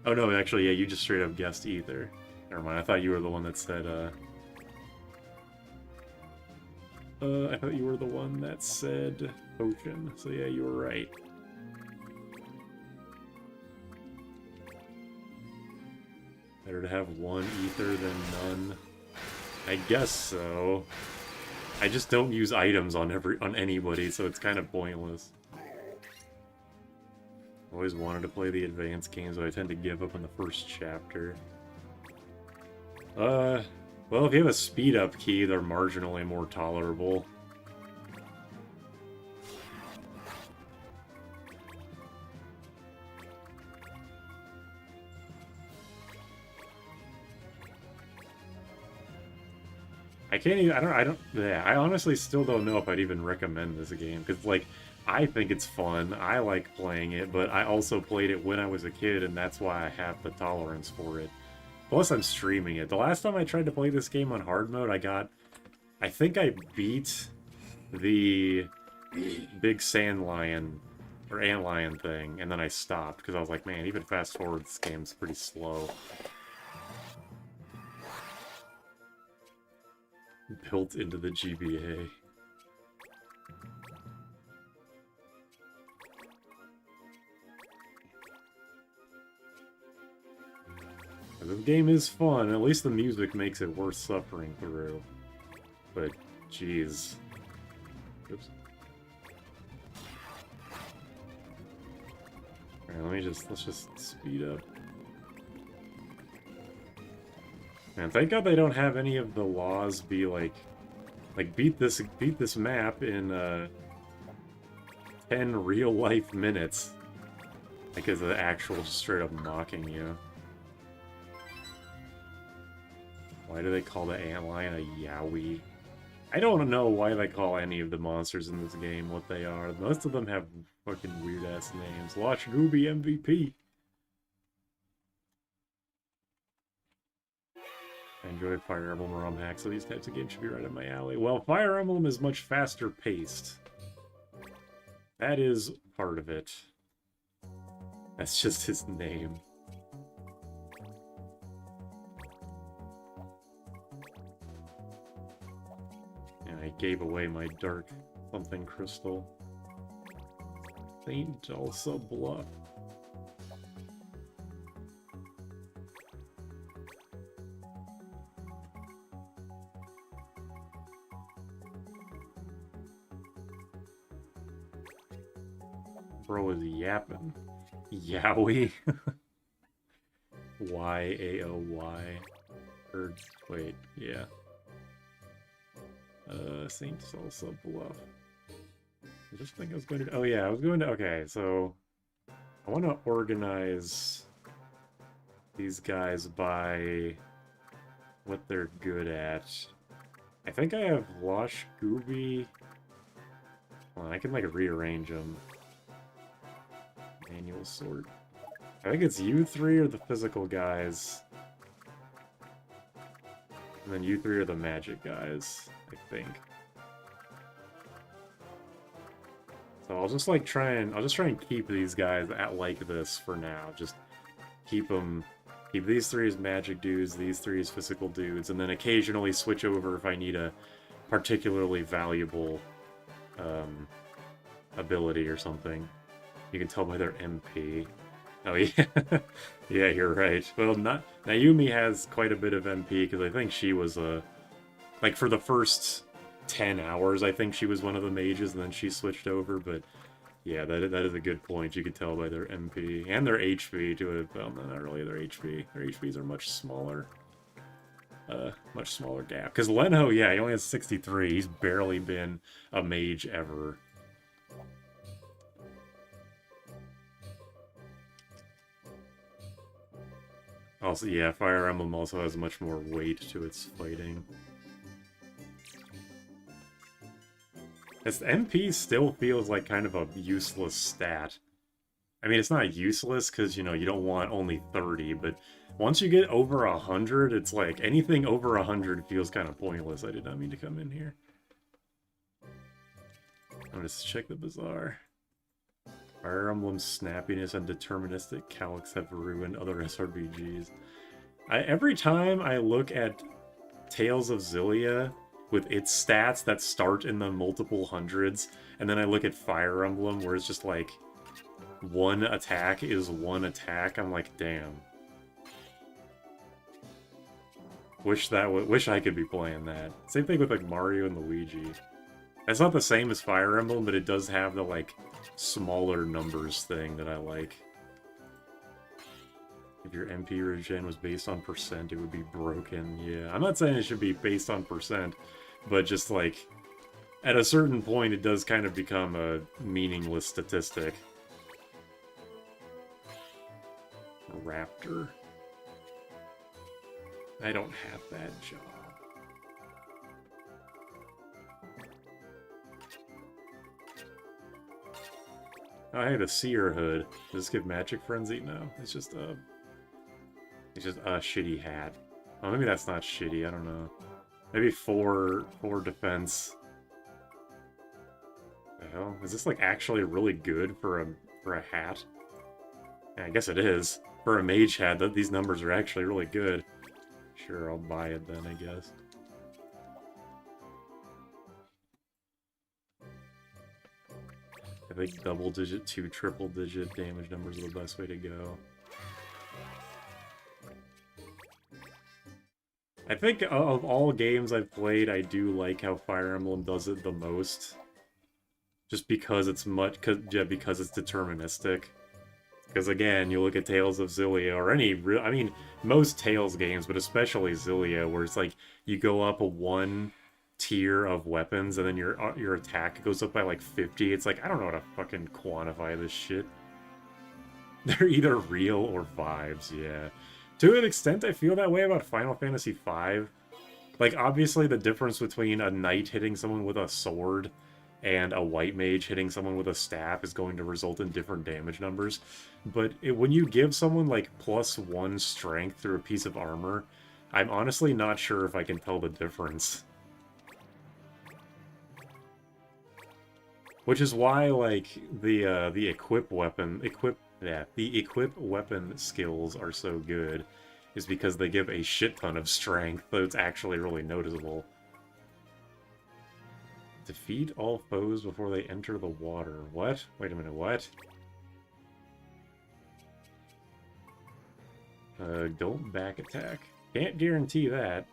Oh no, actually, yeah, you just straight up guessed Ether. Never mind, I thought you were the one that said, I thought you were the one that said potion. So yeah, you were right. Better to have one ether than none. I guess so. I just don't use items on anybody, so it's kind of pointless. Always wanted to play the advanced games, but I tend to give up in the first chapter. Well, if you have a speed-up key, they're marginally more tolerable. I honestly still don't know if I'd even recommend this game, because, like, I think it's fun, I like playing it, but I also played it when I was a kid, and that's why I have the tolerance for it. Plus, I'm streaming it. The last time I tried to play this game on hard mode, I think I beat the big sand lion, or antlion thing, and then I stopped, because I was like, man, even fast forward, this game's pretty slow. Built into the GBA. The game is fun, at least the music makes it worth suffering through. But, jeez. Oops. Alright, let's just speed up. Man, thank God they don't have any of the laws be like beat this map in 10 real-life minutes. Like, as the actual just straight up mocking you. Why do they call the antlion a Yowie? I don't know why they call any of the monsters in this game what they are. Most of them have fucking weird-ass names. Watch Gooby MVP. I enjoy Fire Emblem ROM hacks, so these types of games should be right up my alley. Well, Fire Emblem is much faster paced. That is part of it. That's just his name. And I gave away my dark something crystal. Saint Dulce Bluff. Bro is yapping. Yowie? Y-A-O-Y. Or, wait, yeah. Saint Salsa Bluff. I just think I was going to... Oh yeah, I was going to... Okay, so... I want to organize these guys by what they're good at. I think I have Lush, Gooby... Well, I can, like, rearrange them. Manual sort. I think it's you three are the physical guys. And then you three are the magic guys, I think. So I'll just like I'll just try and keep these guys at like this for now. Just keep these three as magic dudes, these three as physical dudes, and then occasionally switch over if I need a particularly valuable ability or something. You can tell by their MP. Oh yeah, yeah, you're right. Well, Naomi has quite a bit of MP because I think she was like for the first 10 hours, I think she was one of the mages, and then she switched over. But yeah, that is a good point. You can tell by their MP and their HP too. Well, not really their HP. Their HPs are much smaller gap. Because Lenho, yeah, he only has 63. He's barely been a mage ever. Also, yeah, Fire Emblem also has much more weight to its fighting. Its MP still feels like kind of a useless stat. I mean, it's not useless because, you know, you don't want only 30, but once you get over 100, it's like anything over 100 feels kind of pointless. I did not mean to come in here. I'm just check the bazaar. Fire Emblem's snappiness and deterministic calcs have ruined other SRPGs. Every time I look at Tales of Xillia with its stats that start in the multiple hundreds, and then I look at Fire Emblem where it's just like one attack is one attack, I'm like, damn. Wish I could be playing that. Same thing with like Mario and Luigi. It's not the same as Fire Emblem, but it does have the like smaller numbers thing that I like. If your MP regen was based on percent, it would be broken. Yeah, I'm not saying it should be based on percent, but just like at a certain point, it does kind of become a meaningless statistic. Raptor. I don't have that job. Oh, hey, the Seer Hood. Does this give Magic Frenzy? No, it's just a shitty hat. Oh, maybe that's not shitty. I don't know. Maybe four defense. The hell? Is this like actually really good for a hat? Yeah, I guess it is. For a mage hat, these numbers are actually really good. Sure, I'll buy it then, I guess. I think double-digit to triple-digit damage numbers are the best way to go. I think of all games I've played, I do like how Fire Emblem does it the most. Just because it's because it's deterministic. Because again, you look at Tales of Xillia, or I mean, most Tales games, but especially Xillia, where it's like, you go up one tier of weapons, and then your attack goes up by like 50. It's like, I don't know how to fucking quantify this shit. They're either real or vibes, yeah. To an extent, I feel that way about Final Fantasy V. Like, obviously, the difference between a knight hitting someone with a sword and a white mage hitting someone with a staff is going to result in different damage numbers. But when you give someone, like, +1 strength through a piece of armor, I'm honestly not sure if I can tell the difference. Which is why, like, the equip weapon skills are so good, is because they give a shit ton of strength, so it's actually really noticeable. Defeat all foes before they enter the water. What? Wait a minute, what? Don't back attack. Can't guarantee that.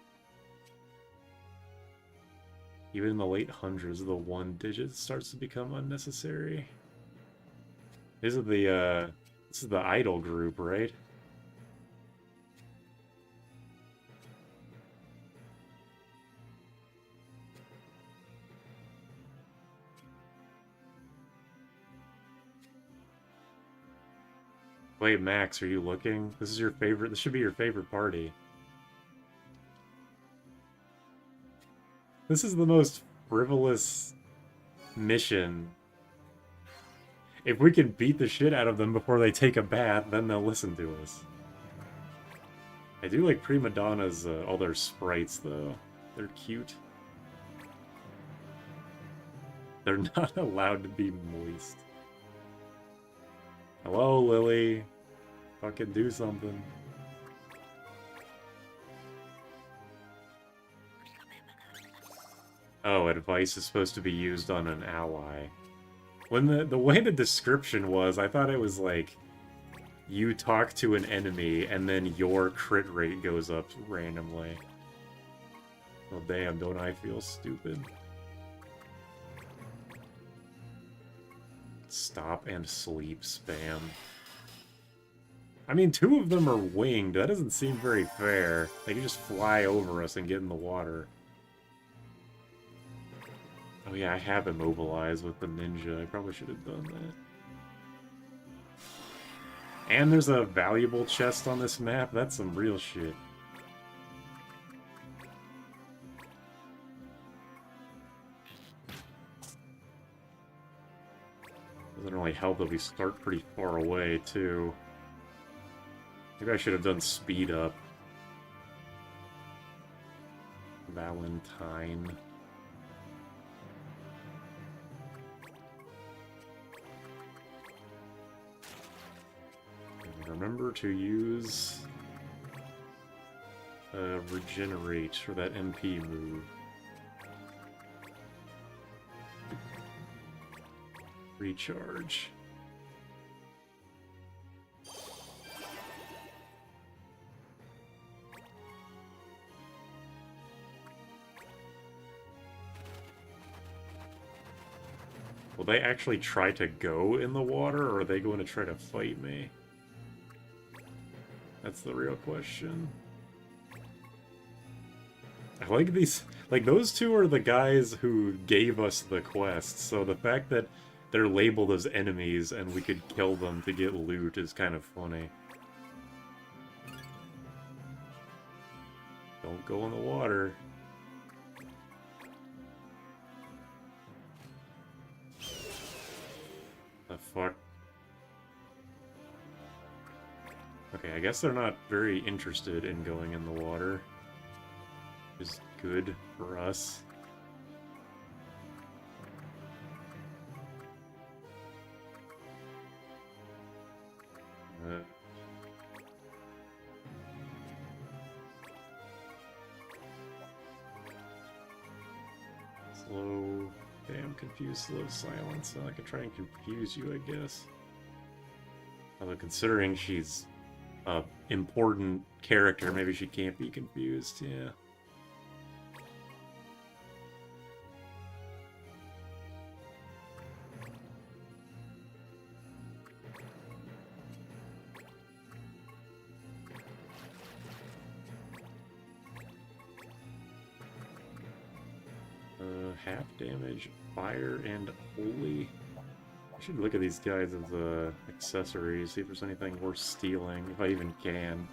Even in the late hundreds, the 1 digit starts to become unnecessary. This is the idol group, right? Wait, Max, are you looking? This is your favorite. This should be your favorite party. This is the most frivolous mission. If we can beat the shit out of them before they take a bath, then they'll listen to us. I do like Prima Donna's, all their sprites, though. They're cute. They're not allowed to be moist. Hello, Lily. Fucking do something. Oh, advice is supposed to be used on an ally. When the way the description was, I thought it was like you talk to an enemy and then your crit rate goes up randomly. Well, damn, don't I feel stupid? Stop and sleep spam. I mean, 2 of them are winged. That doesn't seem very fair. They can just fly over us and get in the water. Oh yeah, I have immobilized with the ninja. I probably should have done that. And there's a valuable chest on this map. That's some real shit. Doesn't really help that we start pretty far away, too. Maybe I should have done speed up. Valentine. Remember to use regenerate for that MP move. Recharge. Will they actually try to go in the water, or are they going to try to fight me? That's the real question. I like these... Like, those 2 are the guys who gave us the quest, so the fact that they're labeled as enemies and we could kill them to get loot is kind of funny. Don't go in the water. The fuck? Okay, I guess they're not very interested in going in the water. Is good for us. Slow. Damn, confused, slow silence. I could try and confuse you, I guess. Although considering she's a important character, maybe she can't be confused, yeah. Half damage, fire, and holy. I should look at these guys as accessories, see if there's anything worth stealing, if I even can.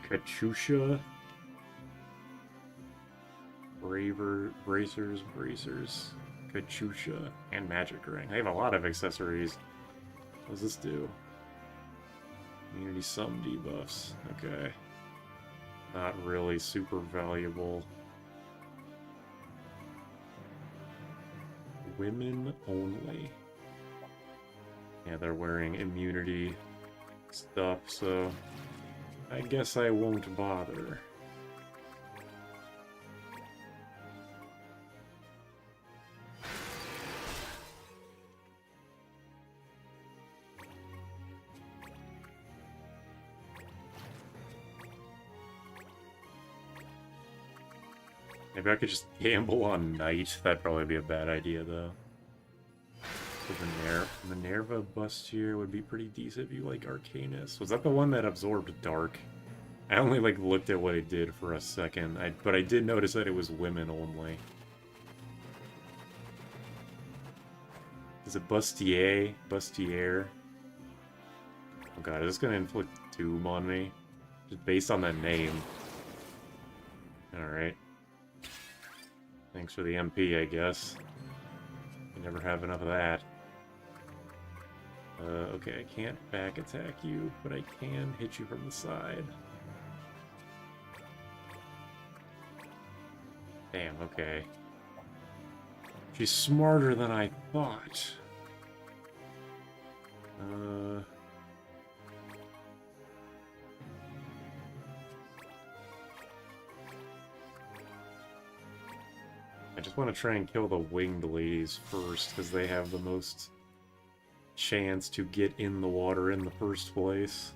Katyusha. Bracers, Katyusha, and Magic Ring. I have a lot of accessories. What does this do? Immunity some debuffs. Okay. Not really super valuable. Women only. Yeah, they're wearing immunity stuff, so I guess I won't bother. Maybe I could just gamble on Knight. That'd probably be a bad idea, though. The Minerva Bustier would be pretty decent if you like Arcanus. Was that the one that absorbed Dark? I only like looked at what it did for a second, but I did notice that it was women only. Is it Bustier? Bustier? Oh god, is this gonna inflict doom on me? Just based on that name. Alright. Thanks for the MP, I guess. You never have enough of that. Okay, I can't back attack you, but I can hit you from the side. Damn, okay. She's smarter than I thought. I just want to try and kill the winged ladies first, because they have the most chance to get in the water in the first place.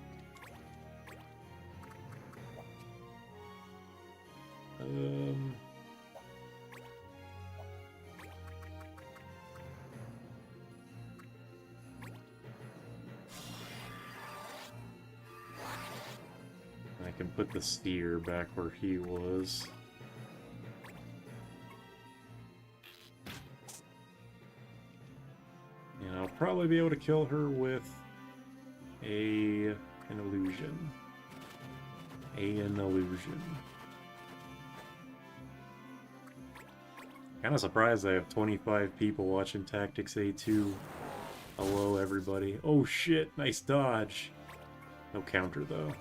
I can put the steer back where he was. And I'll probably be able to kill her with an illusion. An illusion. Kinda surprised I have 25 people watching Tactics A2. Hello, everybody. Oh shit, nice dodge. No counter, though.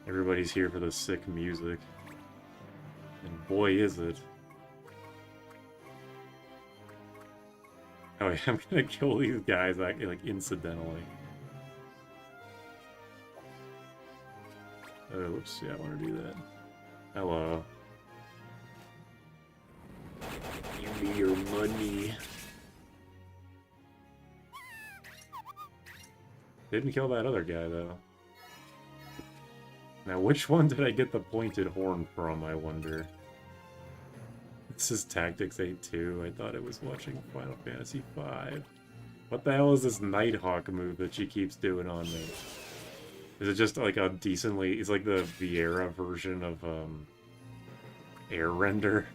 Everybody's here for the sick music. And boy, is it. Oh yeah, I'm gonna kill these guys, like incidentally. Oops, yeah, I want to do that. Hello. Give me your money. Didn't kill that other guy, though. Now, which one did I get the pointed horn from, I wonder? This is Tactics 8-2. I thought I was watching Final Fantasy V. What the hell is this Nighthawk move that she keeps doing on me? Is it just like a decently... It's like the Viera version of, Air Render?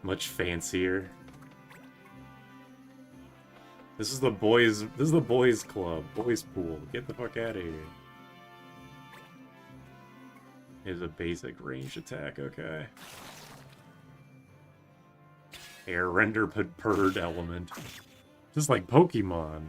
Much fancier. This is the boys club. Boys pool. Get the fuck out of here. Is a basic range attack, okay. Air Render Bird element. Just like Pokemon.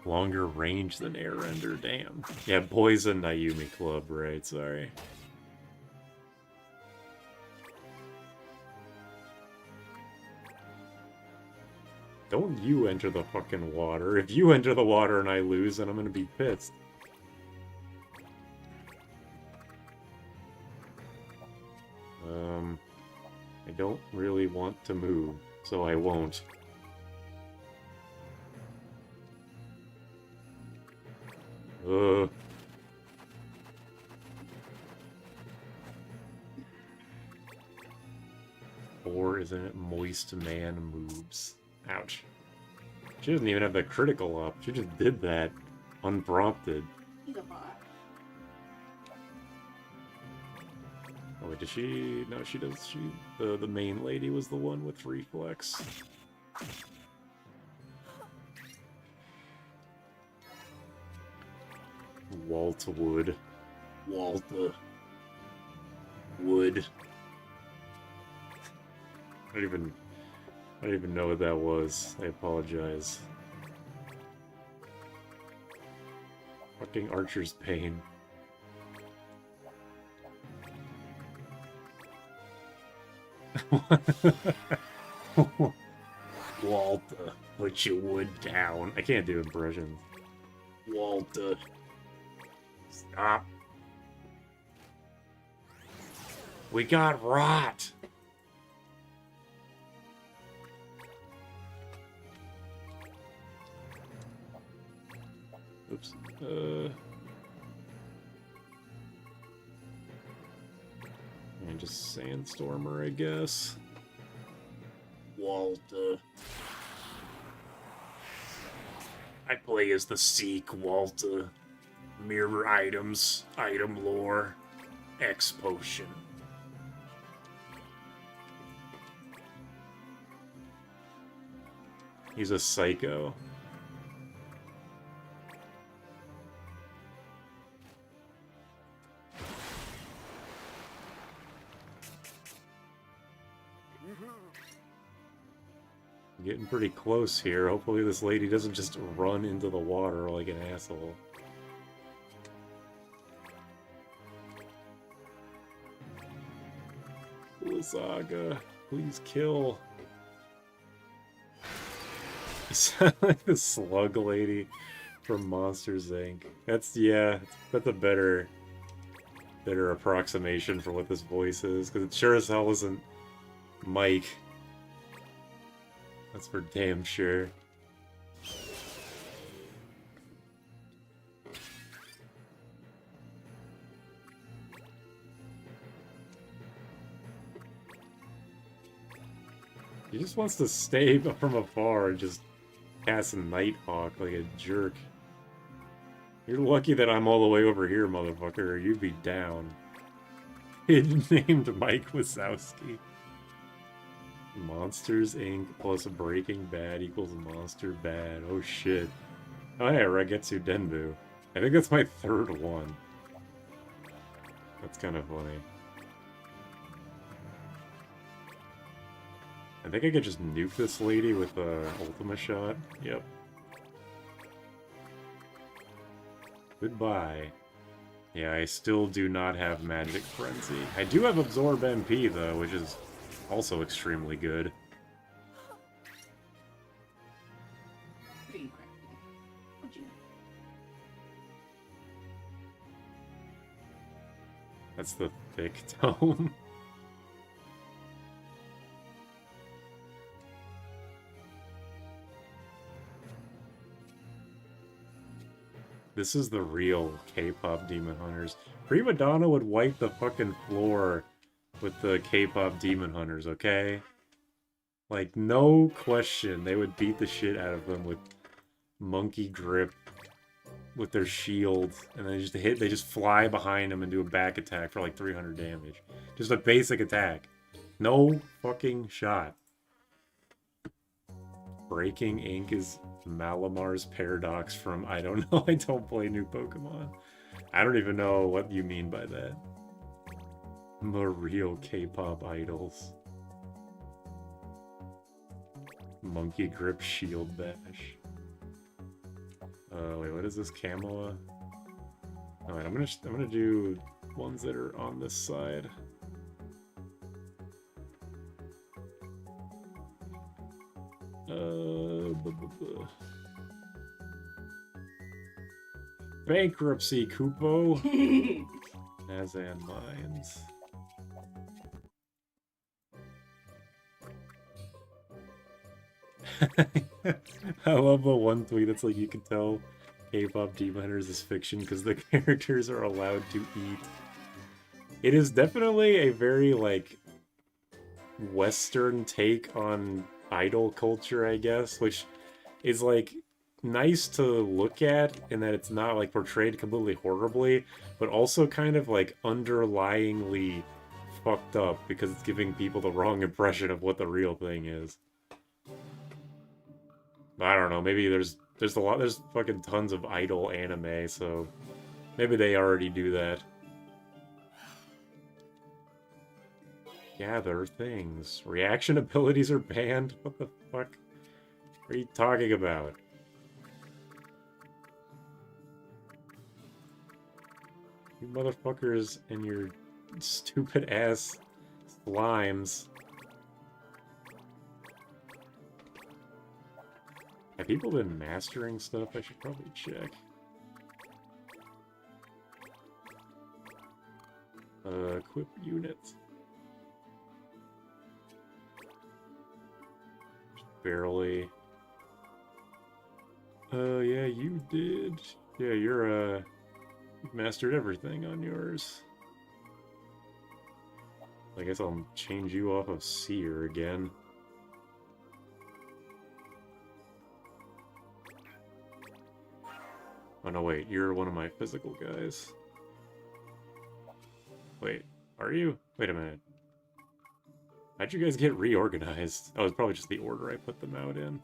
Longer range than Air Render, damn. Yeah, Poison Nayumi Club, right, sorry. Don't you enter the fucking water. If you enter the water and I lose, then I'm gonna be pissed. I don't really want to move, so I won't. Ugh. Or isn't it Moist Man moves? Ouch. She doesn't even have the critical up. She just did that unprompted. He's a bot. Oh wait, does she? No, she does. The main lady was the one with reflex. Waltwood. Walta. Wood. I don't even know what that was. I apologize. Fucking Archer's Pain. Walta, put your wood down. I can't do impressions. Walta. Stop. We got rot. Oops. And just Sandstormer, I guess. Walter. I play as the Seek, Walter. Mirror items, item lore, X potion. He's a psycho. Getting pretty close here. Hopefully this lady doesn't just run into the water like an asshole. Saga, please kill. You sound like the slug lady from Monsters Inc. That's, yeah, that's a better approximation for what this voice is, because it sure as hell isn't Mike. That's for damn sure. He just wants to stay from afar and just cast Nighthawk like a jerk. You're lucky that I'm all the way over here, motherfucker, or you'd be down. It's named Mike Wazowski. Monsters Inc. plus Breaking Bad equals Monster Bad. Oh shit. Oh yeah, Ragetsu Denbu. I think that's my third one. That's kind of funny. I think I could just nuke this lady with a Ultima shot. Yep. Goodbye. Yeah, I still do not have Magic Frenzy. I do have Absorb MP, though, which is also extremely good. That's the thick tone. This is the real K-pop Demon Hunters. Prima Donna would wipe the fucking floor with the K-pop Demon Hunters, okay? Like, no question, they would beat the shit out of them with monkey grip, with their shield, and then they just fly behind them and do a back attack for like 300 damage. Just a basic attack. No fucking shot. Breaking Ink is Malamar's Paradox from, I don't know, I don't play new Pokemon. I don't even know what you mean by that. The real K-pop idols. Monkey Grip Shield Bash. Wait, what is this? Camoa? Alright, I'm gonna do ones that are on this side. Bankruptcy, Kupo. Nazan Mines. I love the one tweet that's like, you can tell K-pop Demon Hunters is fiction because the characters are allowed to eat. It is definitely a very, like, Western take on idol culture, I guess, which is, like, nice to look at in that it's not, like, portrayed completely horribly, but also kind of, like, underlyingly fucked up because it's giving people the wrong impression of what the real thing is. I don't know, maybe there's fucking tons of idol anime, so maybe they already do that. Gather things. Reaction abilities are banned? What the fuck are you talking about? You motherfuckers and your stupid ass slimes. Have people been mastering stuff? I should probably check. Equip unit. Just barely. Yeah, you did. Yeah, you've mastered everything on yours. I guess I'll change you off of Seer again. Oh no, wait, you're one of my physical guys. Wait, are you? Wait a minute. How'd you guys get reorganized? Oh, it's probably just the order I put them out in.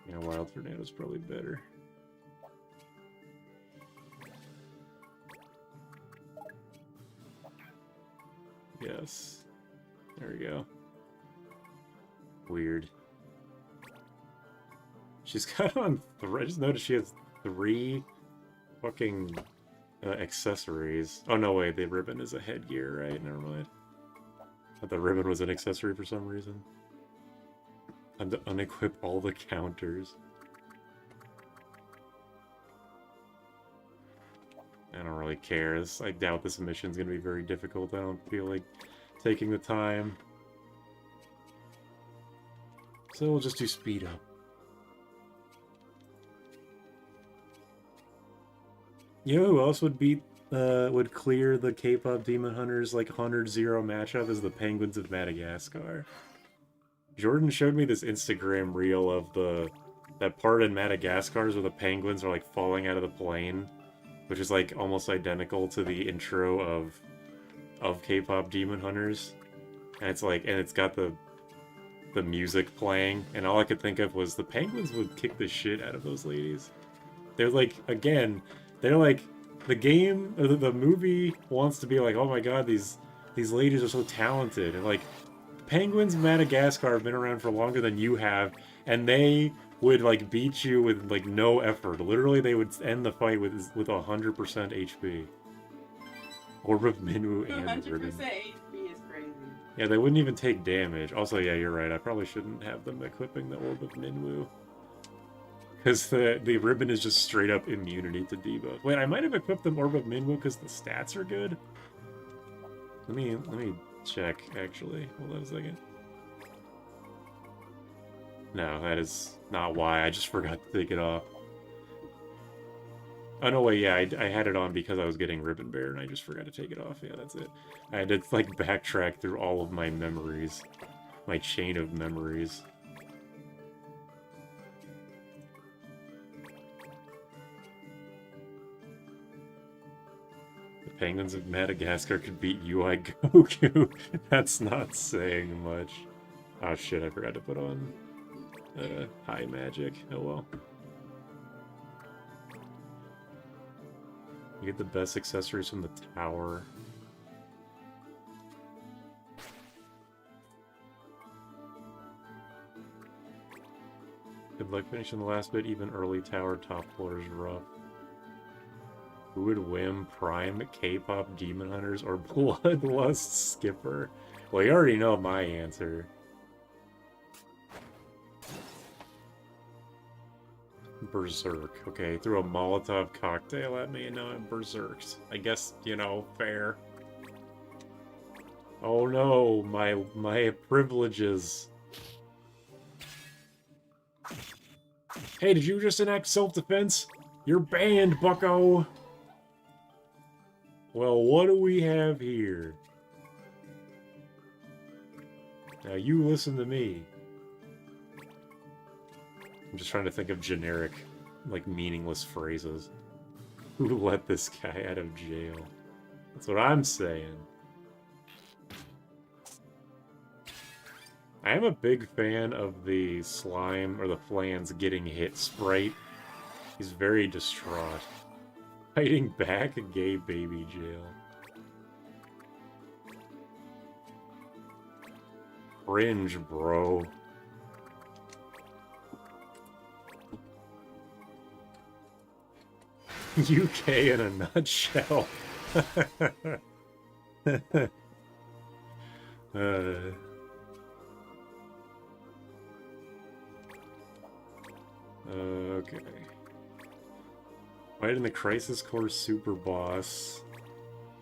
Yeah, Wild Tornado's probably better. Yes. There we go. Weird. She's got on I just noticed she has 3 fucking accessories. Oh no, wait, the ribbon is a headgear, right? Never mind. I thought the ribbon was an accessory for some reason. Time to unequip all the counters. I don't really care. I doubt this mission's gonna be very difficult. I don't feel like taking the time. So we'll just do speed up. You know who else would would clear the K-pop Demon Hunters like 100-0 matchup is the Penguins of Madagascar. Jordan showed me this Instagram reel of that part in Madagascar where the penguins are like falling out of the plane, which is like almost identical to the intro of K-pop Demon Hunters, and it's got the music playing, and all I could think of was the penguins would kick the shit out of those ladies. They're like, again, they're like, the game or the movie wants to be like, oh my god, these ladies are so talented, and like, Penguins of Madagascar have been around for longer than you have, and they would like beat you with like no effort. Literally, they would end the fight with 100% HP. Orb of Minwu and 100% Ribbon. HP is crazy. Yeah, they wouldn't even take damage. Also, yeah, you're right. I probably shouldn't have them equipping the Orb of Minwu. Because the Ribbon is just straight up immunity to debuff. Wait, I might have equipped the Orb of Minwu because the stats are good? Let me check, actually. Hold on a second. No, that is not why. I just forgot to take it off. Oh, no, wait, yeah, I had it on because I was getting Ribbon Bear, and I just forgot to take it off. Yeah, that's it. I had to, like, backtrack through all of my memories. My chain of memories. The Penguins of Madagascar could beat UI Goku. That's not saying much. Oh shit, I forgot to put on high magic. Oh well. You get the best accessories from the tower. Good luck finishing the last bit, even early tower top floor is rough. Who would win, Prime, K-pop Demon Hunters, or Bloodlust Skipper? Well, you already know my answer. Berserk. Okay, threw a Molotov cocktail at me and now I'm berserked. I guess, you know, fair. Oh no, my privileges. Hey, did you just enact self-defense? You're banned, bucko! Well, what do we have here? Now you listen to me. I'm just trying to think of generic, like, meaningless phrases. Who let this guy out of jail? That's what I'm saying. I am a big fan of the slime, or the flans getting hit sprite. He's very distraught. Fighting back a gay baby jail. Cringe, bro. UK in a nutshell. Okay. Fight in the Crisis Core Super Boss.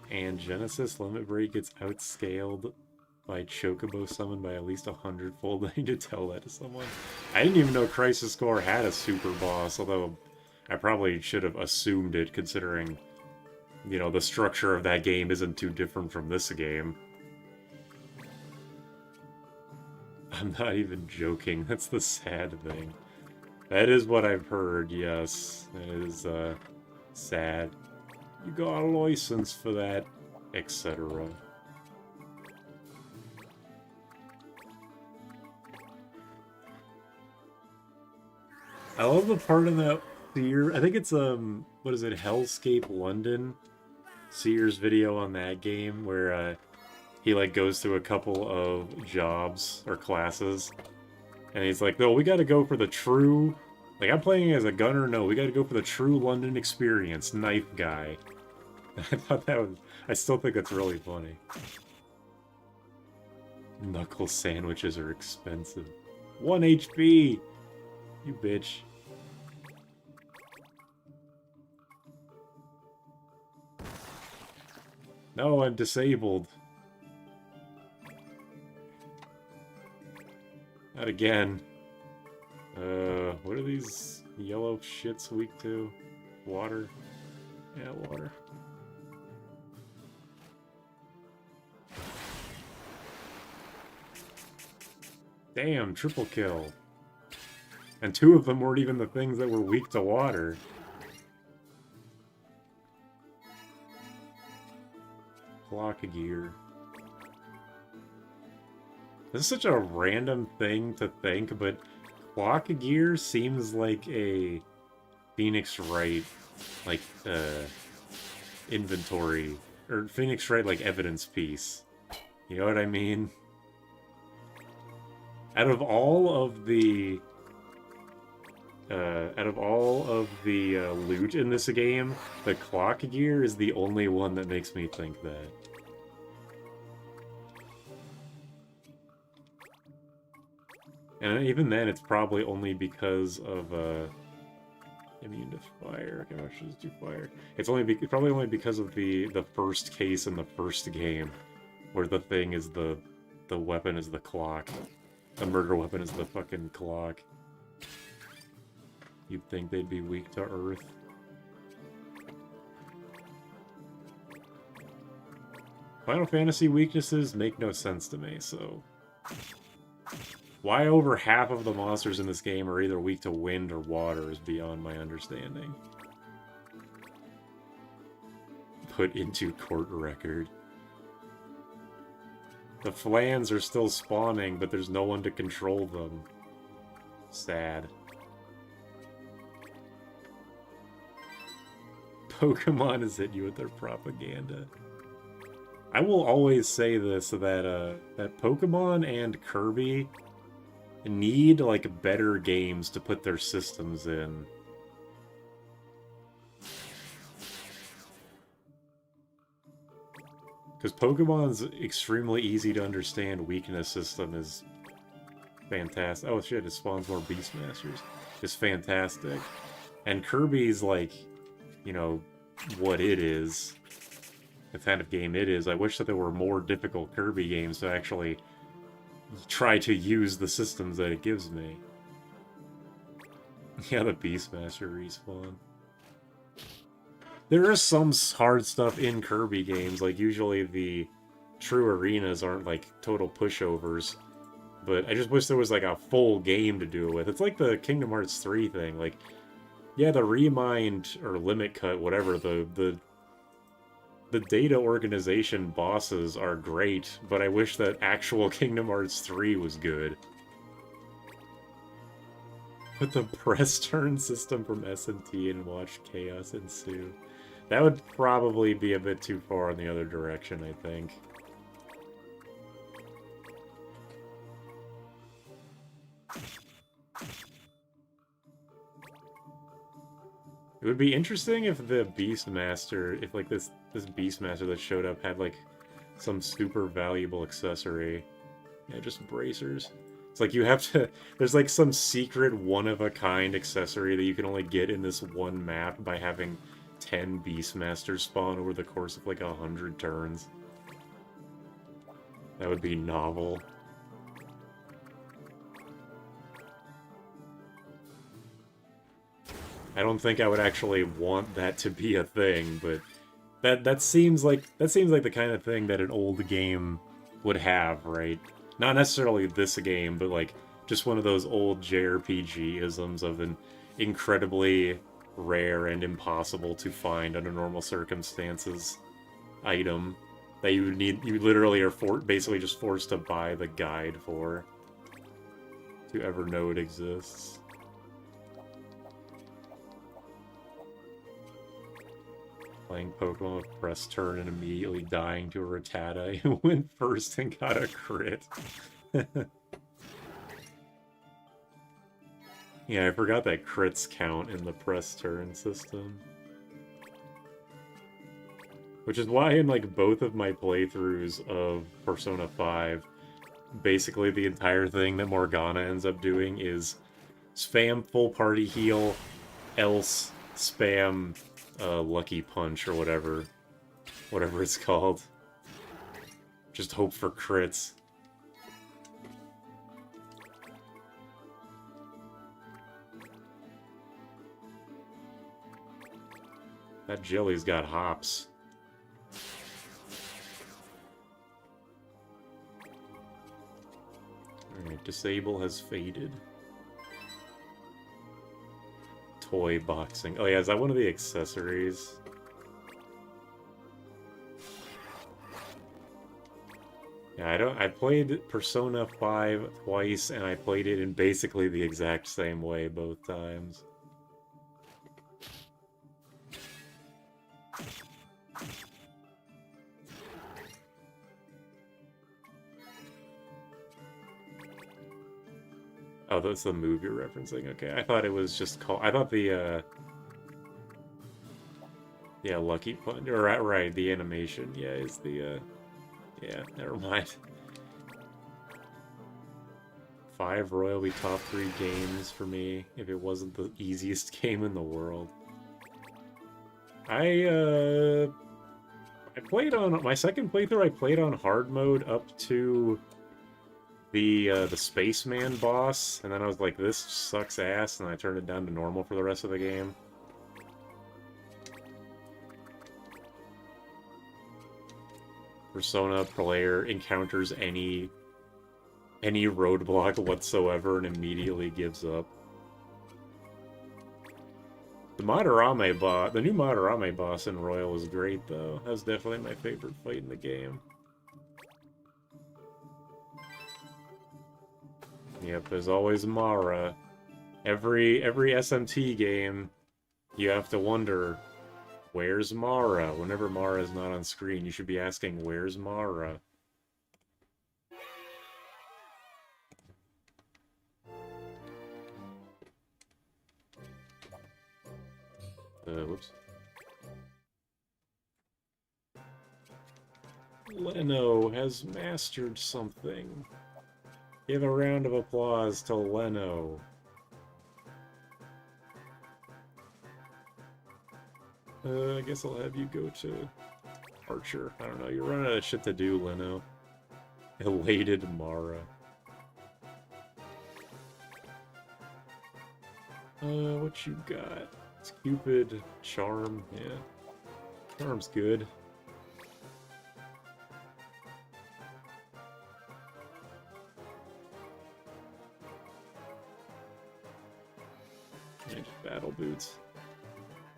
And Genesis Limit Break gets outscaled by Chocobo summon by at least 100-fold. I need to tell that to someone. I didn't even know Crisis Core had a super boss, although I probably should have assumed it, considering, you know, the structure of that game isn't too different from this game. I'm not even joking, that's the sad thing. That is what I've heard, yes. It is, sad. You got a license for that, etc. I love the part in that Sears, I think it's, what is it, Hellscape London? Sears video on that game, where, he, like, goes through a couple of jobs, or classes, and he's like, no, we gotta go for the true, like, I'm playing as a gunner, no, we gotta go for the true London experience, knife guy. I thought that was, I still think that's really funny. Knuckle sandwiches are expensive. 1 HP! You bitch. No, I'm disabled. Not again. What are these yellow shits weak to? Water? Yeah, water. Damn, triple kill. And 2 of them weren't even the things that were weak to water. Clock gear. This is such a random thing to think, but clock gear seems like a Phoenix Wright, like, inventory, or Phoenix Wright, like, evidence piece. You know what I mean? Out of all of the loot in this game, the clock gear is the only one that makes me think that. And even then, it's probably only because of, immune to fire. Okay, I should just do fire. It's probably only because of the first case in the first game, where the thing is the weapon is the clock. The murder weapon is the fucking clock. You'd think they'd be weak to earth. Final Fantasy weaknesses make no sense to me, so... Why over half of the monsters in this game are either weak to wind or water is beyond my understanding. Put into court record. The flans are still spawning, but there's no one to control them. Sad. Pokemon has hit you with their propaganda. I will always say this, that Pokemon and Kirby need, like, better games to put their systems in. Because Pokemon's extremely easy to understand weakness system is fantastic. Oh shit, it spawns more Beastmasters. It's fantastic. And Kirby's, like, you know, what it is. The kind of game it is. I wish that there were more difficult Kirby games to actually try to use the systems that it gives me. Yeah, the Beastmaster respawn. There is some hard stuff in Kirby games, like usually the true arenas aren't like total pushovers, but I just wish there was like a full game to do it with. It's like the Kingdom Hearts 3 thing, like, yeah, the Remind, or Limit Cut, whatever, the data organization bosses are great, but I wish that actual Kingdom Hearts 3 was good. Put the press turn system from S&T and watch chaos ensue. That would probably be a bit too far in the other direction, I think. It would be interesting if the Beastmaster, if like this Beastmaster that showed up had like some super valuable accessory. Yeah, just bracers. It's like you have to, there's like some secret one-of-a-kind accessory that you can only get in this one map by having 10 Beastmasters spawn over the course of like 100 turns. That would be novel. I don't think I would actually want that to be a thing, but that seems like the kind of thing that an old game would have, right? Not necessarily this game, but like just one of those old JRPG isms of an incredibly rare and impossible to find under normal circumstances item that you literally are basically just forced to buy the guide for to ever know it exists. Playing Pokemon with press turn and immediately dying to a Rattata who went first and got a crit. Yeah, I forgot that crits count in the press turn system. Which is why in like both of my playthroughs of Persona 5, basically the entire thing that Morgana ends up doing is spam full party heal, else spam Lucky Punch or whatever it's called. Just hope for crits. That jelly's got hops. Alright, disable has faded. Toy boxing. Oh yeah, is that one of the accessories? Yeah, I played Persona 5 twice, and I played it in basically the exact same way both times. Oh, that's the move you're referencing. Okay, I thought it was just called... I thought the, yeah, Lucky Punch... Or, right, the animation, yeah, is the, yeah, never mind. 5 Royal be top 3 games for me, if it wasn't the easiest game in the world. I played on... My second playthrough, I played on hard mode up to the Spaceman boss, and then I was like, this sucks ass, and I turned it down to normal for the rest of the game. Persona player encounters any roadblock whatsoever and immediately gives up. The new Madarame boss in Royal was great, though. That was definitely my favorite fight in the game. Yep, there's always Mara. Every SMT game, you have to wonder, where's Mara? Whenever Mara's not on screen, you should be asking, where's Mara? Whoops. Leno has mastered something. Give a round of applause to Leno. I guess I'll have you go to Archer. I don't know, you're running out of shit to do, Leno. Elated Mara. What you got? It's Cupid, Charm, yeah. Charm's good. And battle boots.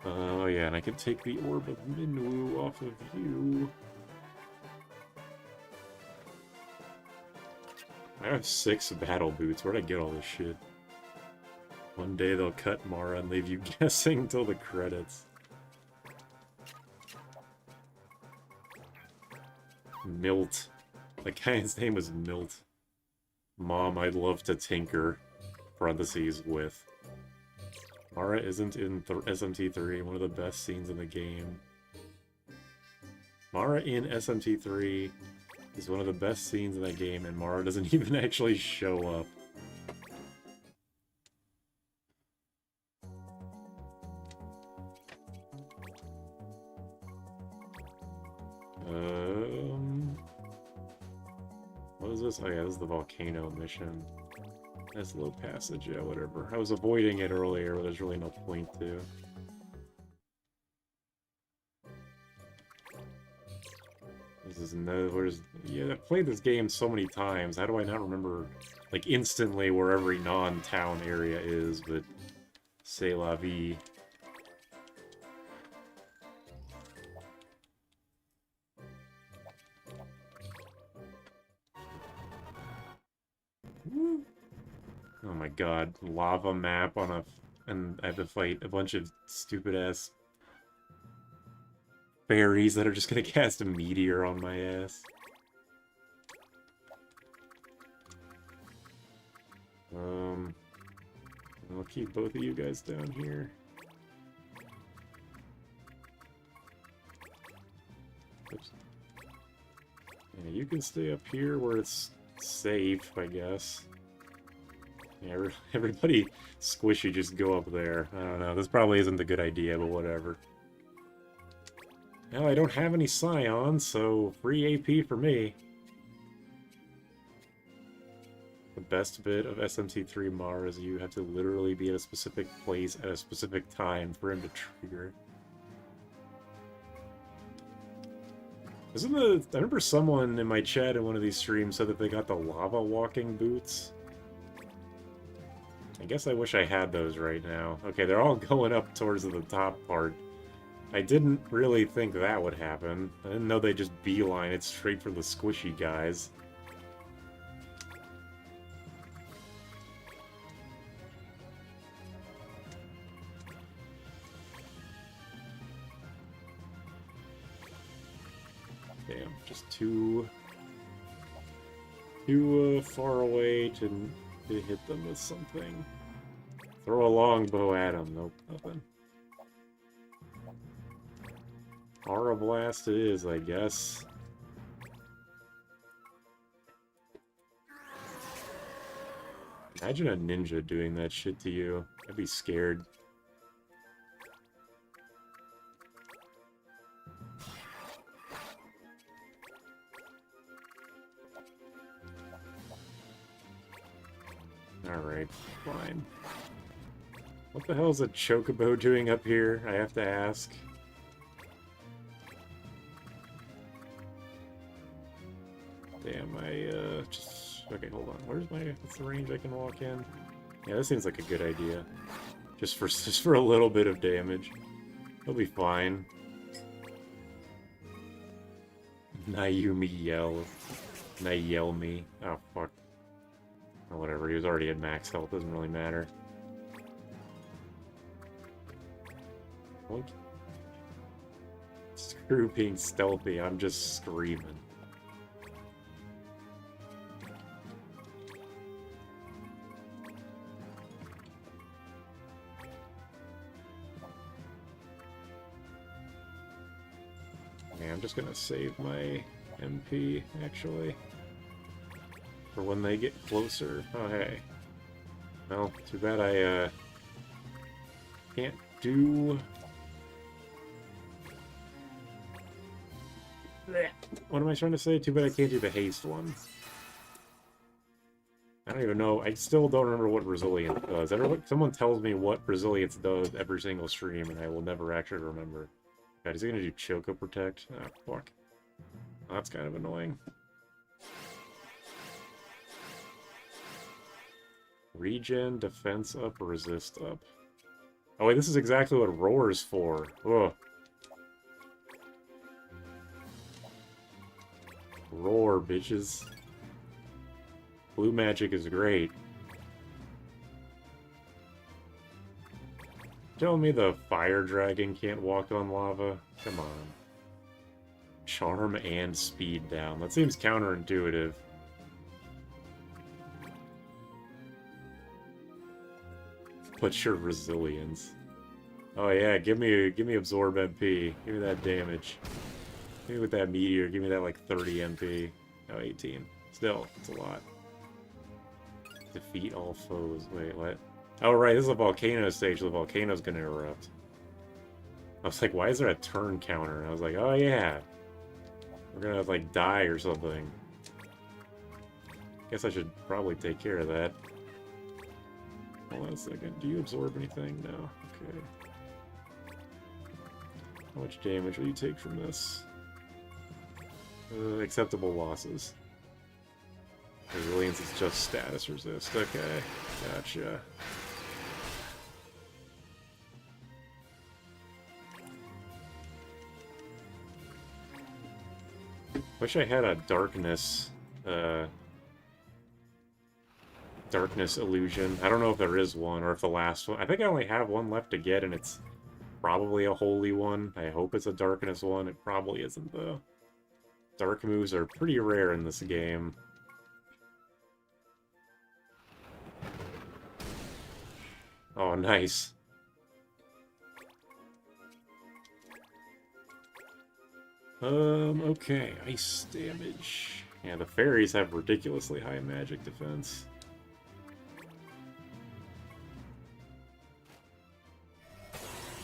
Oh yeah, and I can take the Orb of Minwu off of you. I have 6 battle boots. Where'd I get all this shit? One day they'll cut Mara and leave you guessing until the credits. Milt. The guy's name was Milt. Mom, I'd love to tinker. Parentheses with. Mara isn't in SMT3, one of the best scenes in the game. Mara in SMT3 is one of the best scenes in that game, and Mara doesn't even actually show up. What is this? Oh yeah, this is the volcano mission. That's low passage, yeah, whatever. I was avoiding it earlier, but there's really no point to. This is no, where's... Yeah, I've played this game so many times. How do I not remember, like, instantly where every non-town area is, but... C'est la vie. Oh my god, lava map on a... And I have to fight a bunch of stupid-ass fairies that are just gonna cast a meteor on my ass. I'll keep both of you guys down here. Oops. Yeah, you can stay up here where it's safe, I guess. Yeah, everybody squishy just go up there. I don't know, this probably isn't a good idea, but whatever. Now I don't have any Scions, so free AP for me. The best bit of SMT3 Mar is you have to literally be at a specific place at a specific time for him to trigger. I remember someone in my chat in one of these streams said that they got the lava walking boots. I guess I wish I had those right now. Okay, they're all going up towards the top part. I didn't really think that would happen. I didn't know they just beeline it straight for the squishy guys. Damn, just too far away to hit them with something. Throw a longbow at them. Nope, nothing. Aura Blast it is, I guess. Imagine a ninja doing that shit to you. I'd be scared. Alright, fine. What the hell is a chocobo doing up here? I have to ask. Damn, just... Okay, hold on. What's the range I can walk in? Yeah, this seems like a good idea. Just for a little bit of damage. He'll be fine. Nayumi yell. Nayelmi. Oh, fuck. Oh, whatever, he was already at max health, doesn't really matter. What? Screw being stealthy, I'm just screaming. Okay, I'm just gonna save my MP, actually. For when they get closer. Oh, hey. Well, too bad I, can't do... What am I trying to say? Too bad I can't do the haste one. I don't even know. I still don't remember what Resilience does. Someone tells me what Resilience does every single stream, and I will never actually remember. God, is he gonna do Choco Protect? Ah, fuck. Oh, that's kind of annoying. Regen, defense up, resist up. Oh wait, this is exactly what Roar's for. Ugh. Roar, bitches. Blue magic is great. Tell me the fire dragon can't walk on lava? Come on. Charm and speed down. That seems counterintuitive. What's your resilience? Oh yeah, give me absorb MP. Give me that damage. Give me with that meteor, give me that like 30 MP. Oh, 18. Still, it's a lot. Defeat all foes. Wait, what? Oh right, this is a volcano stage, so the volcano's gonna erupt. I was like, why is there a turn counter? And I was like, oh yeah. We're gonna like die or something. Guess I should probably take care of that. Hold on a second. Do you absorb anything? No. Okay. How much damage will you take from this? Acceptable losses. Resilience is just status resist. Okay. Gotcha. Wish I had a darkness illusion. I don't know if there is one, or if the last one... I think I only have one left to get, and it's probably a holy one. I hope it's a darkness one. It probably isn't, though. Dark moves are pretty rare in this game. Oh, nice. Okay, ice damage. Yeah, the fairies have ridiculously high magic defense.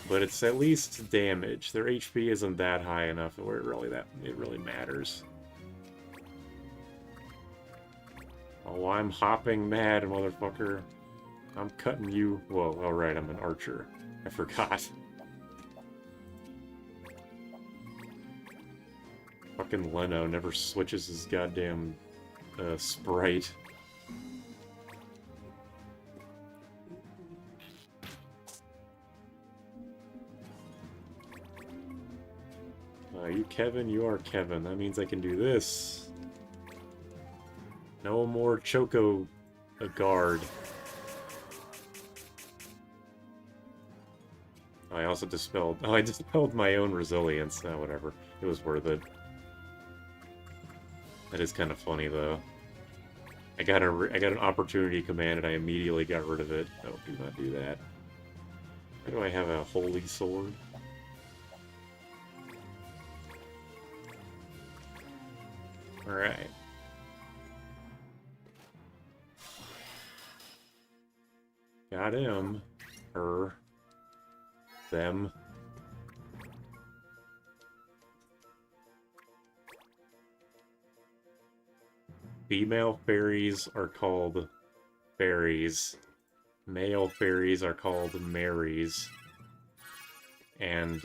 But it's at least damage. Their HP isn't that high enough where it really matters. Oh, I'm hopping mad, motherfucker. I'm cutting you. Whoa, alright, I'm an archer. I forgot. Fucking Leno never switches his goddamn sprite. You Kevin? You are Kevin. That means I can do this. No more Choco guard. I also dispelled... Oh, I dispelled my own resilience. Oh, whatever. It was worth it. That is kind of funny, though. I got an opportunity command, and I immediately got rid of it. Oh, do not do that. Why do I have a holy sword? Alright. Got him. Her. Them. Female fairies are called fairies. Male fairies are called Marys. And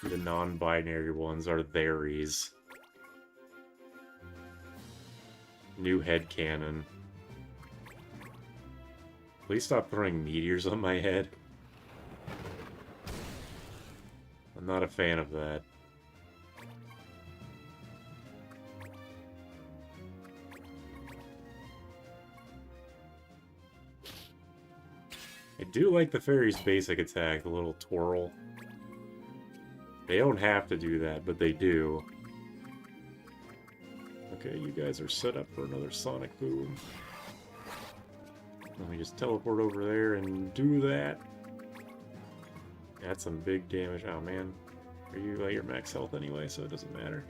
the non-binary ones are theries. New headcanon. Please stop throwing meteors on my head. I'm not a fan of that. I do like the fairy's basic attack, the little twirl. They don't have to do that, but they do. Okay, you guys are set up for another sonic boom. Let me just teleport over there and do that. That's some big damage. Oh man, are you at your max health anyway, so it doesn't matter.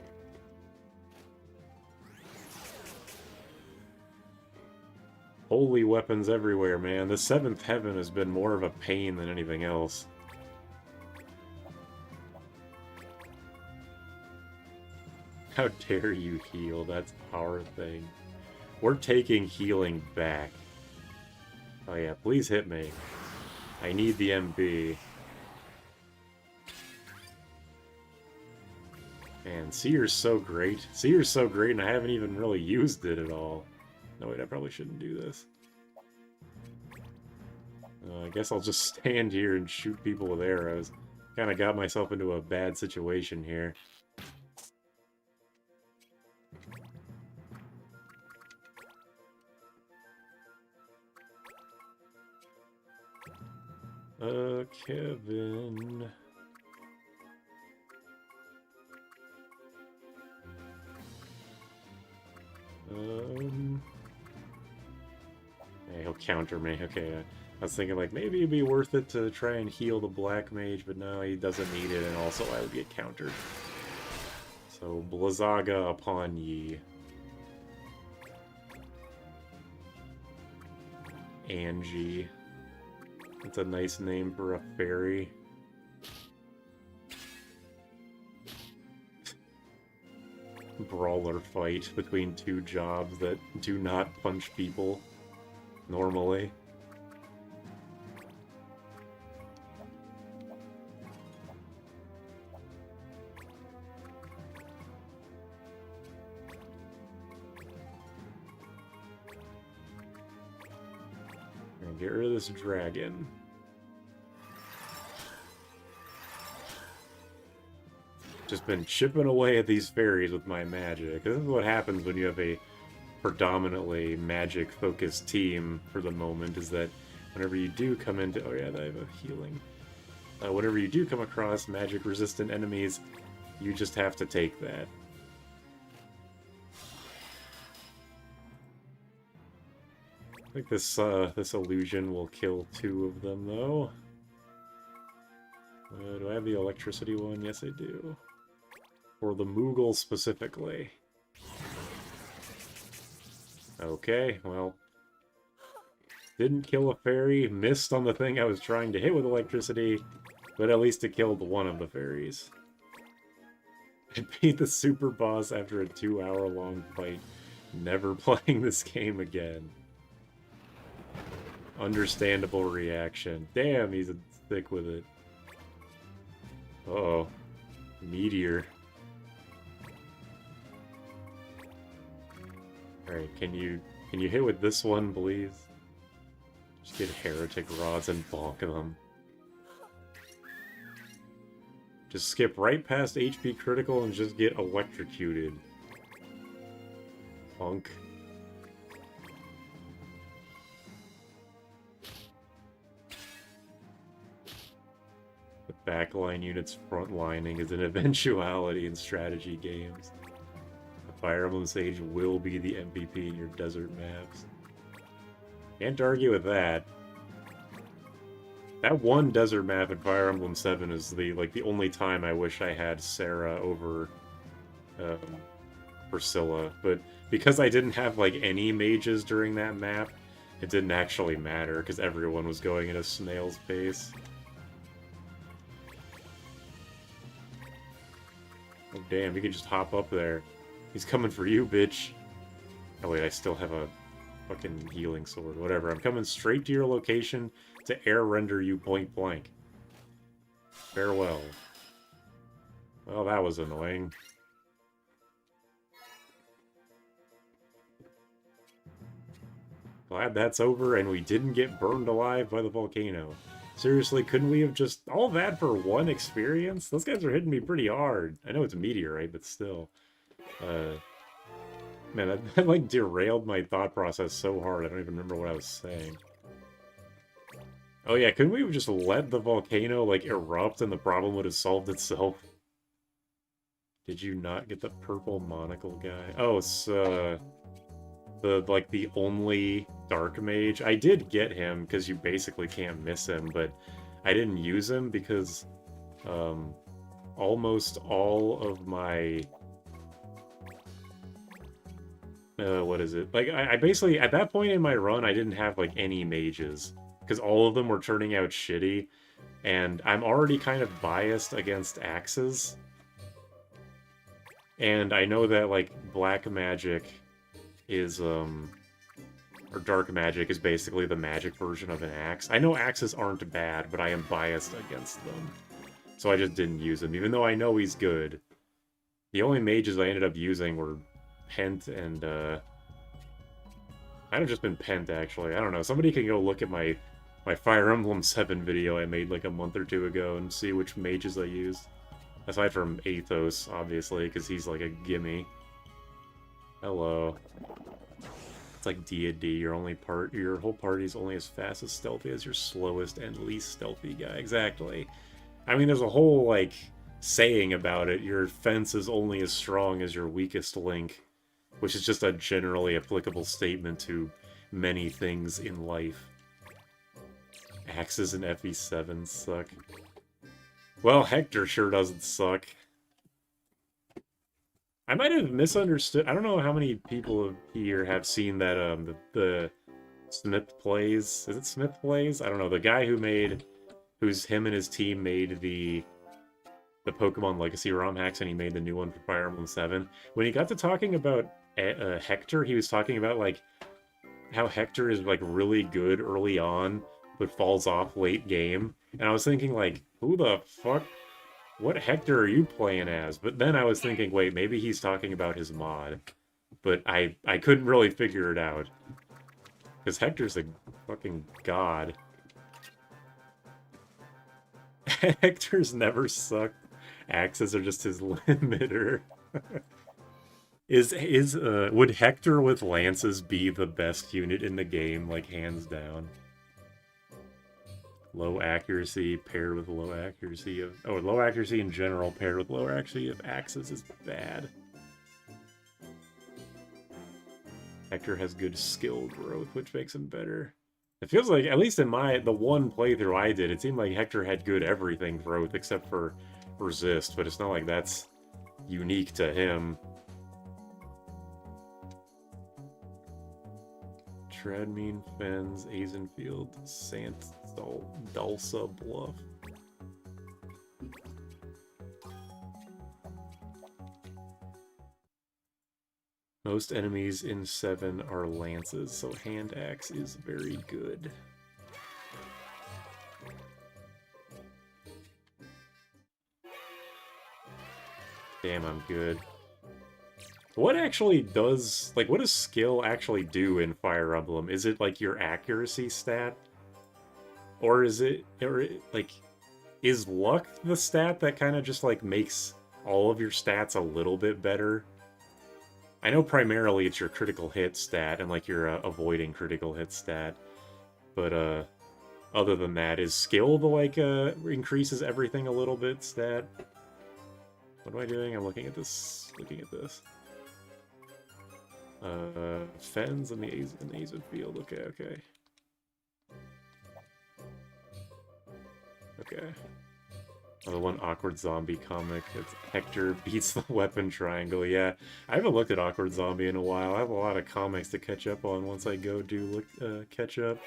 Holy weapons everywhere, man. The 7th heaven has been more of a pain than anything else. How dare you heal? That's our thing. We're taking healing back. Oh yeah, please hit me. I need the MB. Man, Seer's so great. Seer's so great, and I haven't even really used it at all. No, wait, I probably shouldn't do this. I guess I'll just stand here and shoot people with arrows. Kinda got myself into a bad situation here. Kevin... Yeah, he'll counter me. Okay, I was thinking like maybe it'd be worth it to try and heal the black mage, but no, he doesn't need it, and also I would get countered. So Blizzaga upon ye. Angie. That's a nice name for a fairy. brawler fight between two jobs that do not punch people normally. And get rid of this dragon. Just been chipping away at these fairies with my magic. This is what happens when you have a predominantly magic-focused team for the moment, is that whenever you do come into... Oh yeah, I have a healing. Whenever you do come across magic-resistant enemies, you just have to take that. I think this illusion will kill 2 of them, though. Do I have the electricity one? Yes, I do. For the Moogle specifically. Okay, well. Didn't kill a fairy, missed on the thing I was trying to hit with electricity, but at least it killed one of the fairies. I beat the super boss after a 2-hour-long fight. Never playing this game again. Understandable reaction. Damn, he's thick with it. Uh-oh. Meteor. Alright, can you hit with this one, please? Just get heretic rods and bonk them. Just skip right past HP critical and just get electrocuted. Punk. The backline unit's frontlining is an eventuality in strategy games. Fire Emblem Sage will be the MVP in your desert maps. Can't argue with that. That one desert map in Fire Emblem 7 is the only time I wish I had Sarah over Priscilla, but because I didn't have any mages during that map, it didn't actually matter because everyone was going at a snail's pace. Oh damn, you can just hop up there. He's coming for you, bitch. Oh wait, I still have a fucking healing sword. Whatever, I'm coming straight to your location to air render you point blank. Farewell. Well, that was annoying. Glad that's over and we didn't get burned alive by the volcano. Seriously, couldn't we have just... all that for one experience? Those guys are hitting me pretty hard. I know it's a meteorite, but still. Man, that derailed my thought process so hard, I don't even remember what I was saying. Oh yeah, couldn't we have just let the volcano, erupt and the problem would have solved itself? Did you not get the purple monocle guy? Oh, it's, the only dark mage. I did get him, because you basically can't miss him, but I didn't use him because, almost all of my... what is it? I basically, at that point in my run, I didn't have, any mages. Because all of them were turning out shitty. And I'm already kind of biased against axes. And I know that, black magic is, or dark magic is basically the magic version of an axe. I know axes aren't bad, but I am biased against them. So I just didn't use him, even though I know he's good. The only mages I ended up using were Pent and, I'd have just been Pent, actually. I don't know. Somebody can go look at my Fire Emblem 7 video I made, a month or two ago and see which mages I used. Aside from Athos, obviously, because he's, a gimme. Hello. It's like D&D. Your whole party's only as fast as stealthy as your slowest and least stealthy guy. Exactly. I mean, there's a whole, saying about it. Your fence is only as strong as your weakest link. Which is just a generally applicable statement to many things in life. Axes and FE7 suck. Well, Hector sure doesn't suck. I might have misunderstood. I don't know how many people here have seen that, the Smith Plays. Is it Smith Plays? I don't know. The guy who's him and his team made the the Pokemon Legacy ROM hacks and he made the new one for Fire Emblem 7. When he got to talking about Hector, he was talking about like how Hector is like really good early on, but falls off late game. And I was thinking like, who the fuck? What Hector are you playing as? But then I was thinking, wait, maybe he's talking about his mod. But I couldn't really figure it out. Because Hector's a fucking god. Hector's never sucked. Axes are just his limiter. Would Hector with lances be the best unit in the game, like hands down? Low accuracy paired with low accuracy of... Oh, low accuracy in general paired with low accuracy of axes is bad. Hector has good skill growth, which makes him better. It feels like, at least in the one playthrough I did, it seemed like Hector had good everything growth except for resist, but it's not like that's unique to him. Treadmean, Fens, Azenfield, Dulsa Bluff. Most enemies in 7 are lances, so hand axe is very good. Damn, I'm good. What actually does, like, what does skill actually do in Fire Emblem? Is it, like, your accuracy stat? Or is it, like, is luck the stat that kind of just, like, makes all of your stats a little bit better? I know primarily it's your critical hit stat and, like, your avoiding critical hit stat. But, other than that, is skill the, like, increases everything a little bit stat? What am I doing? I'm looking at this. Fens and the Azenfield. Okay. Oh, the one Awkward Zombie comic. It's Hector beats the weapon triangle. Yeah, I haven't looked at Awkward Zombie in a while. I have a lot of comics to catch up on once I go catch up.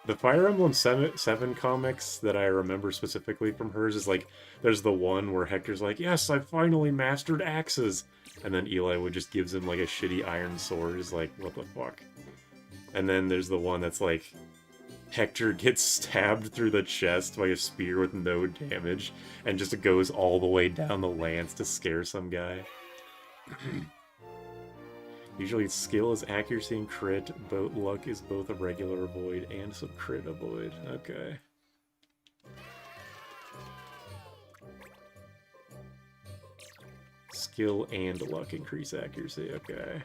The Fire Emblem 7 comics that I remember specifically from hers is like, there's the one where Hector's like, yes, I finally mastered axes. And then Eli would just gives him like a shitty iron sword. He's like, what the fuck? And then there's the one that's like, Hector gets stabbed through the chest by a spear with no damage, and just goes all the way down the lance to scare some guy. Usually skill is accuracy and crit, but luck is both a regular avoid and some crit avoid. Okay. Skill and luck increase accuracy, okay.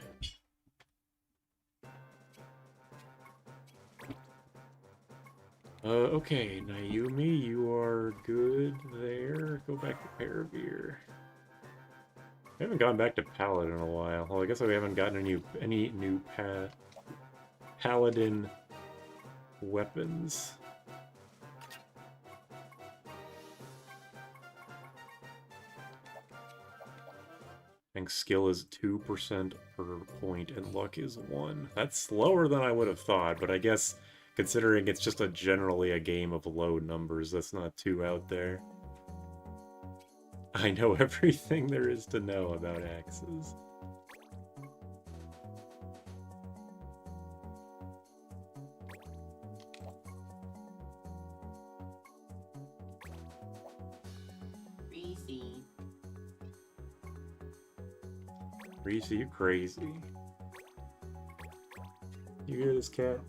Okay, Naomi, you are good there. Go back to Paravir. I haven't gone back to Paladin in a while. Well, I guess we haven't gotten any new Paladin weapons. I think skill is 2% per point and luck is 1. That's lower than I would have thought, but I guess considering it's just generally a game of low numbers, that's not too out there. I know everything there is to know about axes. Reese, you crazy. You hear this cat?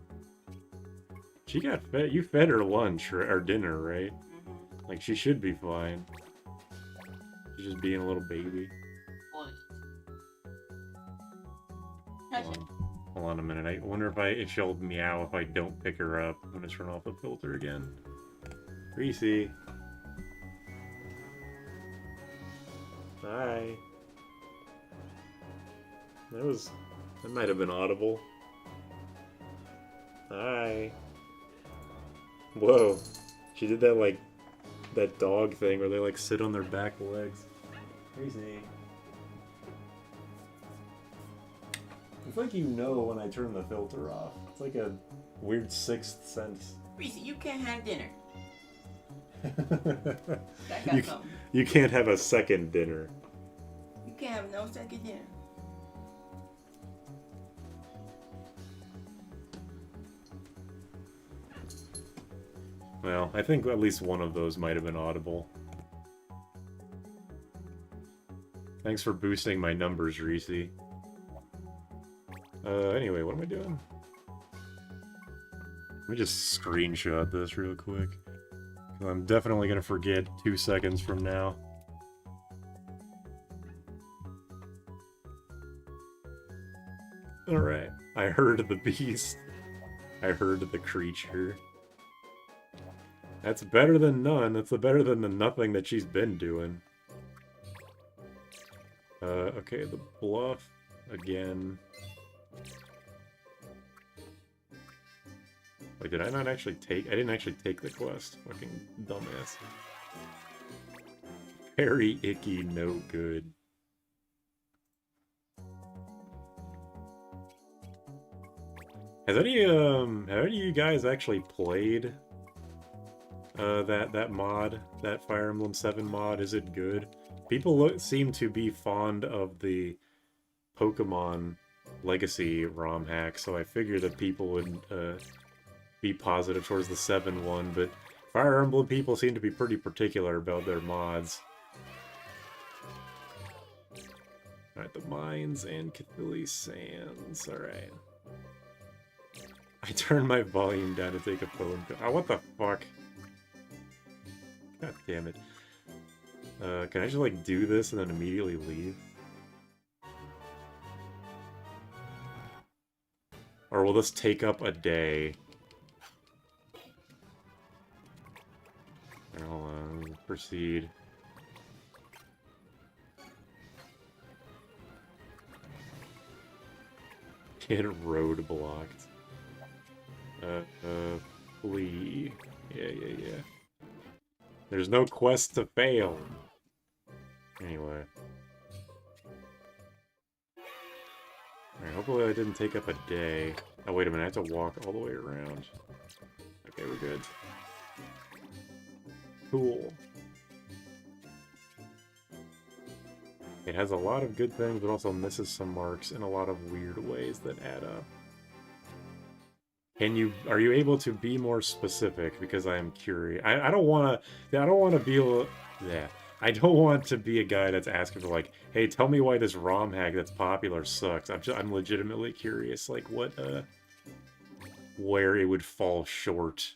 She got fed. You fed her lunch or dinner, right? Mm-hmm. Like, she should be fine. She's just being a little baby. Hold on a minute. I wonder if she'll meow if I don't pick her up. I'm gonna turn off the filter again. Reese. Hi. That might have been audible. Hi. Whoa. She did that, like, that dog thing where they, like, sit on their back legs. Reese. It's like you know when I turn the filter off. It's like a weird sixth sense. Reese, you can't have dinner. That got you, something. you can't have a second dinner. You can't have no second dinner. Well, I think at least one of those might have been audible. Thanks for boosting my numbers, Reese. Anyway, what am I doing? Let me just screenshot this real quick. I'm definitely gonna forget 2 seconds from now. Alright. I heard the beast. I heard the creature. That's better than none. That's better than the nothing that she's been doing. Okay, the bluff again. Wait, did I not actually take... I didn't actually take the quest. Fucking dumbass. Very icky, no good. Have any of you guys actually played that mod, that Fire Emblem 7 mod? Is it good? People seem to be fond of the Pokemon Legacy ROM hack, so I figured that people would be positive towards the 7 one, but Fire Emblem people seem to be pretty particular about their mods. Alright, the Mines and Cathili Sands, alright. I turned my volume down to take a phone call. Oh, what the fuck? God damn it. Can I just, like, do this and then immediately leave? Or will this take up a day? Hold on, proceed. Get roadblocked. Flee. Yeah. There's no quest to fail. Anyway. Alright, hopefully I didn't take up a day. Oh, wait a minute, I have to walk all the way around. Okay, we're good. Cool. It has a lot of good things, but also misses some marks in a lot of weird ways that add up. Are you able to be more specific? Because I am curious. I don't want to be yeah. I don't want to be a guy that's asking for, like, hey, tell me why this ROM hack that's popular sucks. I'm legitimately curious, like, what where it would fall short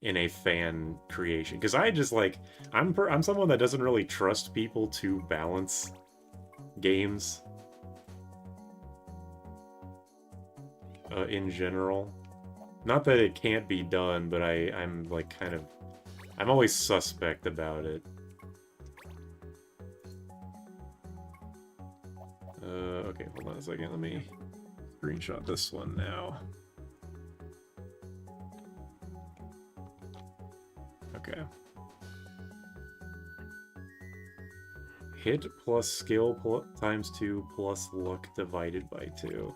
in a fan creation. Because I just, like, I'm someone that doesn't really trust people to balance games in general. Not that it can't be done, but I'm like kind of... I'm always suspect about it. Okay, hold on a second. Let me screenshot this one now. Okay. Hit plus skill times 2 plus luck divided by 2.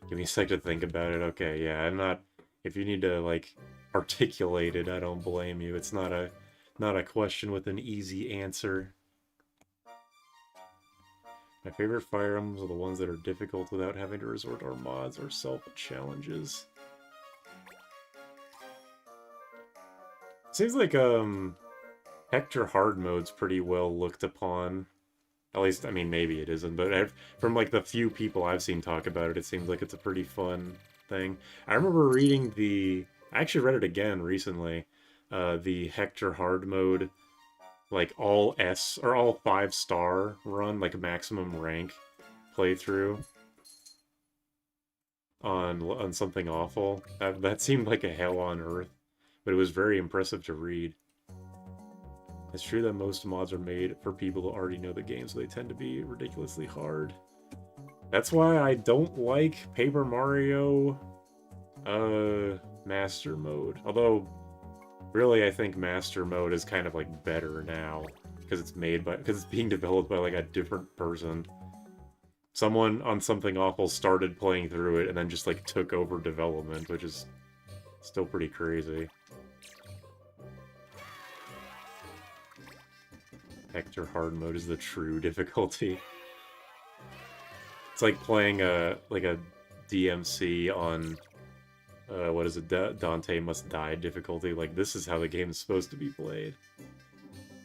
Give me a sec to think about it. Okay, yeah, I'm not... If you need to, like, articulate it, I don't blame you. It's not a question with an easy answer. My favorite Fire Emblems are the ones that are difficult without having to resort to mods or self-challenges. Seems like, Hector hard mode's pretty well looked upon. At least, I mean, maybe it isn't, but from, like, the few people I've seen talk about it, it seems like it's a pretty fun thing. I remember reading I actually read it again recently, the Hector hard mode, like, all S, or all 5-star run, like, maximum rank playthrough on Something Awful. That seemed like a hell on earth, but it was very impressive to read. It's true that most mods are made for people who already know the game, so they tend to be ridiculously hard. That's why I don't like Paper Mario Master Mode. Although, really, I think Master Mode is kind of, like, better now. Because it's being developed by, like, a different person. Someone on Something Awful started playing through it and then just, like, took over development, which is still pretty crazy. Hector hard mode is the true difficulty. It's like playing a DMC on what is it? Dante Must Die difficulty. Like, this is how the game is supposed to be played.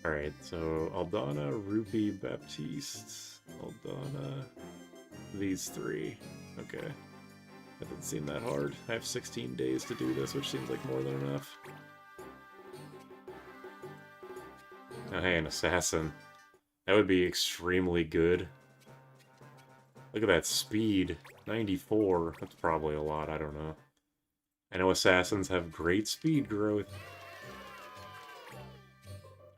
Alright, so Aldana, Rupee, Baptiste, Aldana, these three. Okay. That didn't seem that hard. I have 16 days to do this, which seems like more than enough. Oh, hey, an assassin. That would be extremely good. Look at that speed. 94. That's probably a lot, I don't know. I know assassins have great speed growth.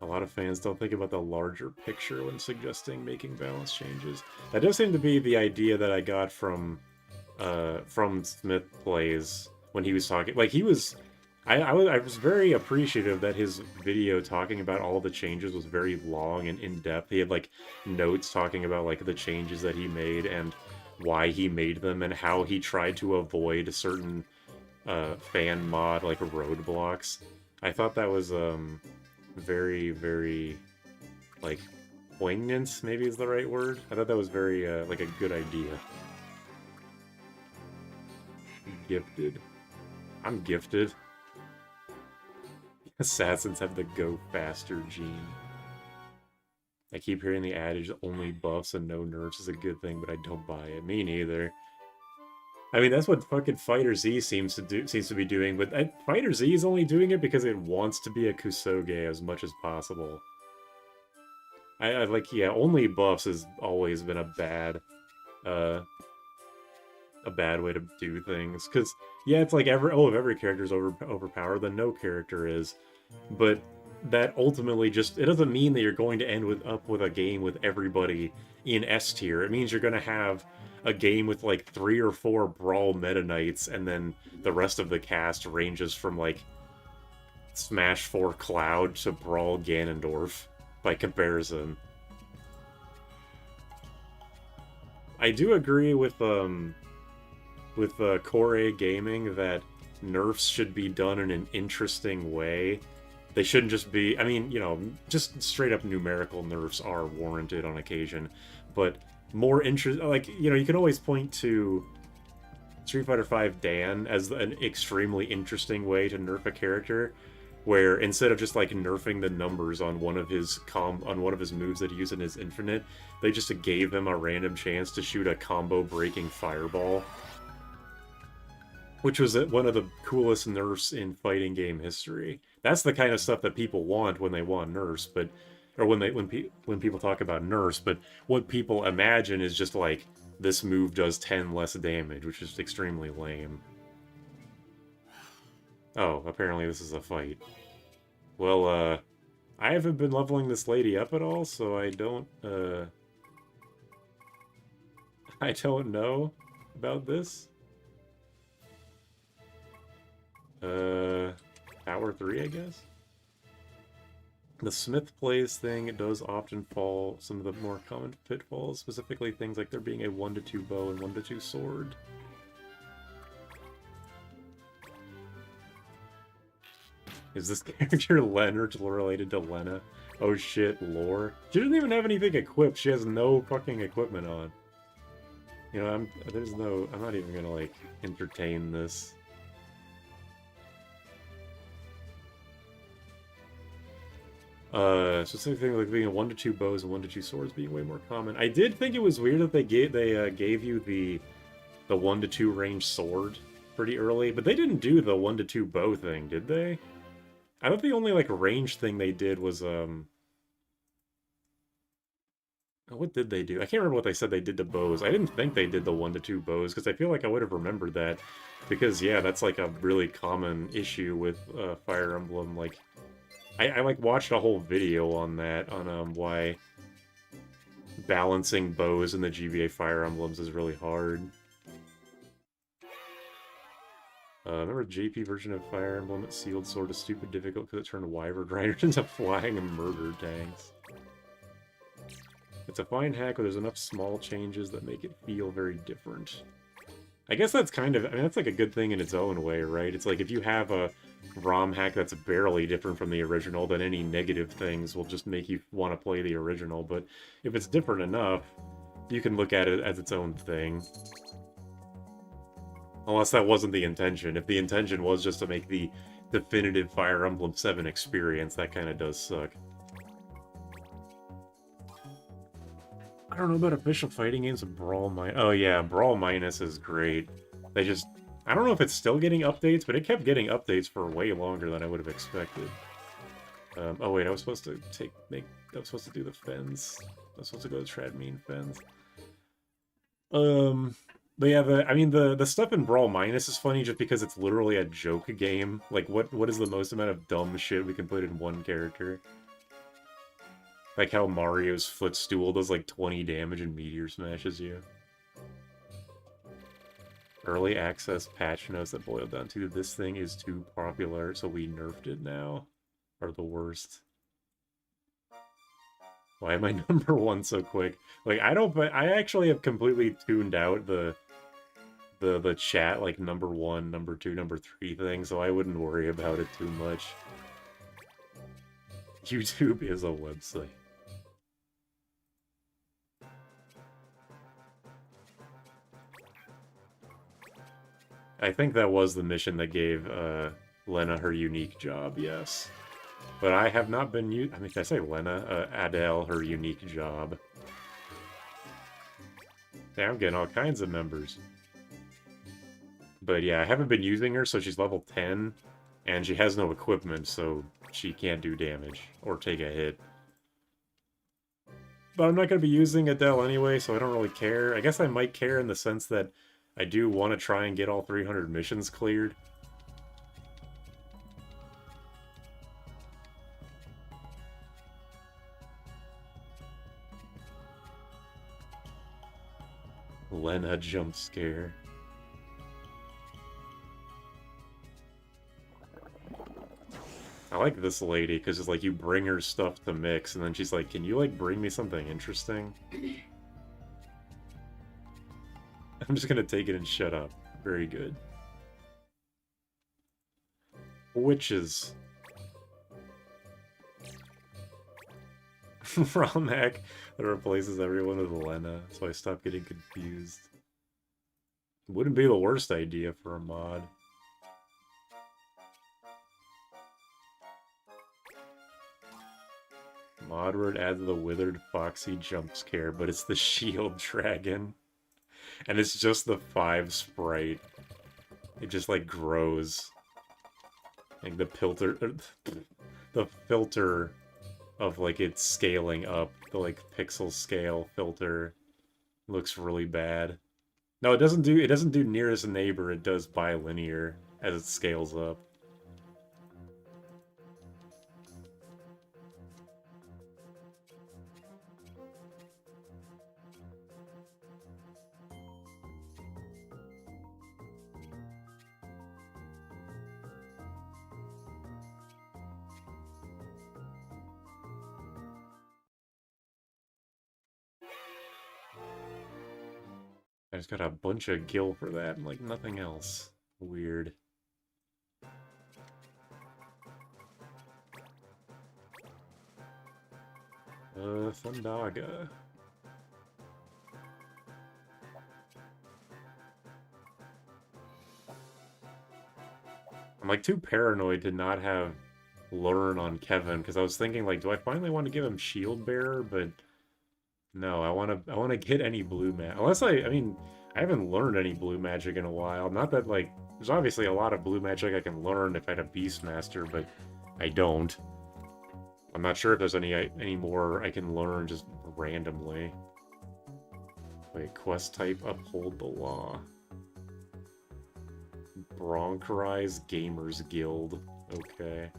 A lot of fans don't think about the larger picture when suggesting making balance changes. That does seem to be the idea that I got from Smith Plays when he was talking. Like, he was... I was very appreciative that his video talking about all the changes was very long and in-depth. He had, like, notes talking about, like, the changes that he made and why he made them and how he tried to avoid certain fan mod, like, roadblocks. I thought that was, very, very, like, poignant, maybe is the right word. I thought that was very, like, a good idea. Gifted. I'm gifted. Assassins have the go faster gene. I keep hearing the adage, only buffs and no nerfs is a good thing, but I don't buy it. Me neither. I mean, that's what fucking Fighter Z seems to be doing, but Fighter Z is only doing it because it wants to be a Kusoge as much as possible. I like, yeah, only buffs has always been a bad way to do things. Because, yeah, it's like if every character is overpowered, then no character is. But that ultimately just, it doesn't mean that you're going to end up with a game with everybody in S tier. It means you're going to have a game with like 3 or 4 Brawl Meta Knights, and then the rest of the cast ranges from like Smash 4 Cloud to Brawl Ganondorf by comparison. I do agree with Core Gaming that nerfs should be done in an interesting way. They shouldn't just be, I mean, you know, just straight up numerical nerfs are warranted on occasion, but more like, you know, you can always point to Street Fighter V Dan as an extremely interesting way to nerf a character, where instead of just like nerfing the numbers on one of his moves that he used in his infinite, they just gave him a random chance to shoot a combo breaking fireball, which was one of the coolest nerfs in fighting game history. That's the kind of stuff that people want when they want nerfs, but or when people talk about nerfs, but what people imagine is just like, this move does 10 less damage, which is extremely lame. Oh, apparently this is a fight. Well, I haven't been leveling this lady up at all, so I don't know about this. Power 3, I guess? The Smith Plays thing does often fall some of the more common pitfalls, specifically things like there being a 1-2 bow and 1-2 sword. Is this character Leonard related to Lena? Oh shit, lore. She doesn't even have anything equipped. She has no fucking equipment on. You know, I'm not even gonna, like, entertain this. Specific thing like being a 1-2 bows and 1-2 swords being way more common. I did think it was weird that they gave you the 1-2 range sword pretty early, but they didn't do the 1-2 bow thing, did they? I thought the only like range thing they did was what did they do? I can't remember what they said they did to bows. I didn't think they did the 1-2 bows because I feel like I would have remembered that, because yeah, that's like a really common issue with Fire Emblem. Like, I like watched a whole video on that, on why balancing bows in the GBA Fire Emblems is really hard. Remember the JP version of Fire Emblem that Sealed Sword is stupid difficult because it turned Wyvern Riders into flying and murder tanks. It's a fine hack where there's enough small changes that make it feel very different. I guess that's kind of, I mean, that's like a good thing in its own way, right? It's like if you have a ROM hack that's barely different from the original, then any negative things will just make you want to play the original. But if it's different enough, you can look at it as its own thing. Unless that wasn't the intention. If the intention was just to make the definitive Fire Emblem 7 experience, that kind of does suck. I don't know about official fighting games of Brawl Minus. Oh yeah, Brawl Minus is great. They just... I don't know if it's still getting updates, but it kept getting updates for way longer than I would have expected. Oh wait, I was supposed to I was supposed to do the Fens. I was supposed to go to Tradmean Fens. But yeah, the stuff in Brawl Minus is funny just because it's literally a joke game. Like, what is the most amount of dumb shit we can put in one character? Like how Mario's footstool does like 20 damage and Meteor smashes you. Early access patch notes that boiled down to this thing is too popular, so we nerfed it now. Are the worst. Why am I number one so quick? Like, I actually have completely tuned out the chat, like, number one, number two, number three thing, so I wouldn't worry about it too much. YouTube is a website. I think that was the mission that gave Lena her unique job, yes. But I have not been I mean, did I say Lena? Adele, her unique job. Yeah, I'm getting all kinds of members. But yeah, I haven't been using her, so she's level 10, and she has no equipment, so she can't do damage or take a hit. But I'm not going to be using Adele anyway, so I don't really care. I guess I might care in the sense that I do want to try and get all 300 missions cleared. Lena jump scare. I like this lady, because it's like you bring her stuff to mix, and then she's like, can you, like, bring me something interesting? I'm just gonna take it and shut up. Very good. Witches. ROM hack that replaces everyone with Lena, so I stop getting confused. Wouldn't be the worst idea for a mod. Mod word adds the withered foxy jump scare, but it's the shield dragon. And it's just the 5 sprite. It just, like, grows. Like, the filter of, like, it scaling up, the, like, pixel scale filter looks really bad. No, it doesn't do nearest neighbor, it does bilinear as it scales up. I just got a bunch of gil for that and, like, nothing else. Weird. Thundaga. I'm, like, too paranoid to not have Learn on Kevin, because I was thinking, like, do I finally want to give him Shield Bearer? But no, I want to get any blue magic. Unless I mean, I haven't learned any blue magic in a while. Not that, like, there's obviously a lot of blue magic I can learn if I had a Beastmaster, but I don't. I'm not sure if there's any more I can learn just randomly. Wait, quest type, uphold the law. Bronkerize Gamers Guild. Okay.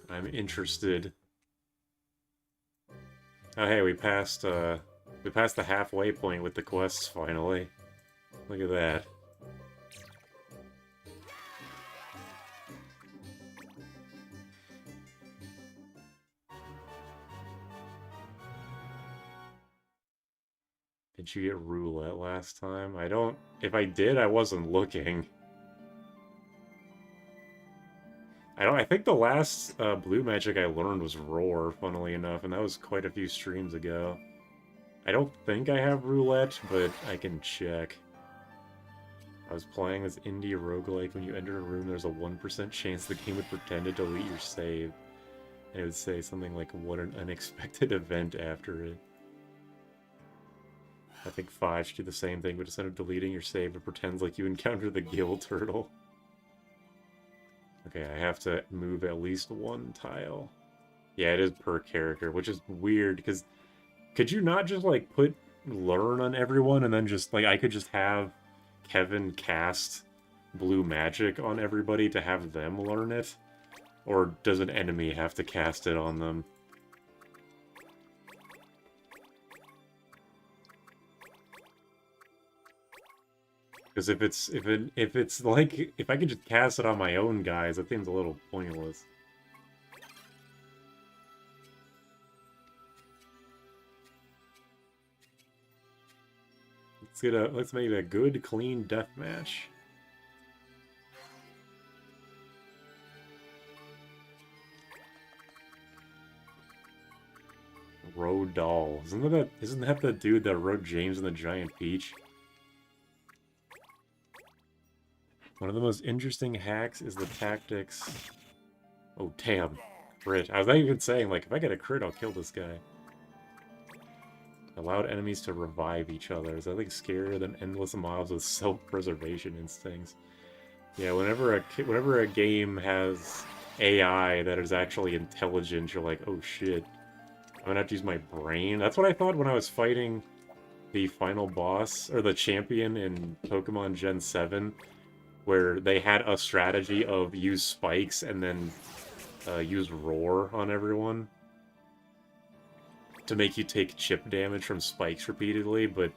I'm interested. Oh hey, we passed the halfway point with the quests finally. Look at that. Did you get roulette last time? I don't... If I did, I wasn't looking. I think the last blue magic I learned was Roar, funnily enough, and that was quite a few streams ago. I don't think I have Roulette, but I can check. I was playing this indie roguelike. When you enter a room, there's a 1% chance the game would pretend to delete your save. And it would say something like, what an unexpected event after it. I think 5 should do the same thing, but instead of deleting your save, it pretends like you encounter the gill turtle. Okay, I have to move at least one tile. Yeah, it is per character, which is weird, because could you not just, like, put learn on everyone, and then just, like, I could just have Kevin cast blue magic on everybody to have them learn it? Or does an enemy have to cast it on them? Because if it's like, if I could just cast it on my own guys, that seems a little pointless. Let's make it a good, clean deathmatch. Rodal. Isn't that the dude that wrote James and the Giant Peach? One of the most interesting hacks is the tactics. Oh, damn. Crit. I was not even saying, like, if I get a crit, I'll kill this guy. Allowed enemies to revive each other. Is that, like, scarier than endless mobs with self-preservation instincts? Yeah, whenever a game has AI that is actually intelligent, you're like, oh shit. I'm gonna have to use my brain. That's what I thought when I was fighting the final boss, or the champion in Pokemon Gen 7, where they had a strategy of use spikes and then use roar on everyone to make you take chip damage from spikes repeatedly, but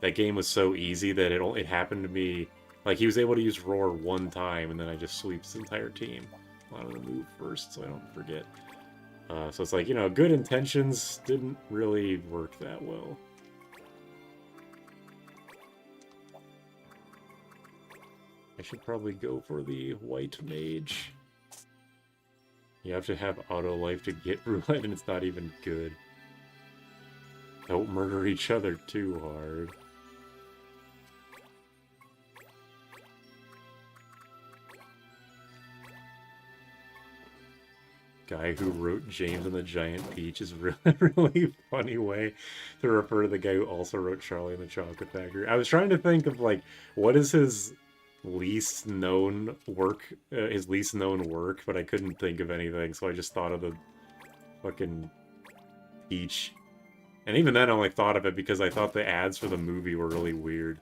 that game was so easy that it happened to me, like, he was able to use roar one time, and then I just sweep his entire team. I wanted to move first so I don't forget. So it's like, you know, good intentions didn't really work that well. I should probably go for the white mage. You have to have auto life to get roulette, and it's not even good. Don't murder each other too hard. Guy who wrote James and the Giant Peach is really, really funny way to refer to the guy who also wrote Charlie and the Chocolate Factory. I was trying to think of, like, what is his least known work, but I couldn't think of anything, so I just thought of the fucking Peach. And even then I only thought of it because I thought the ads for the movie were really weird.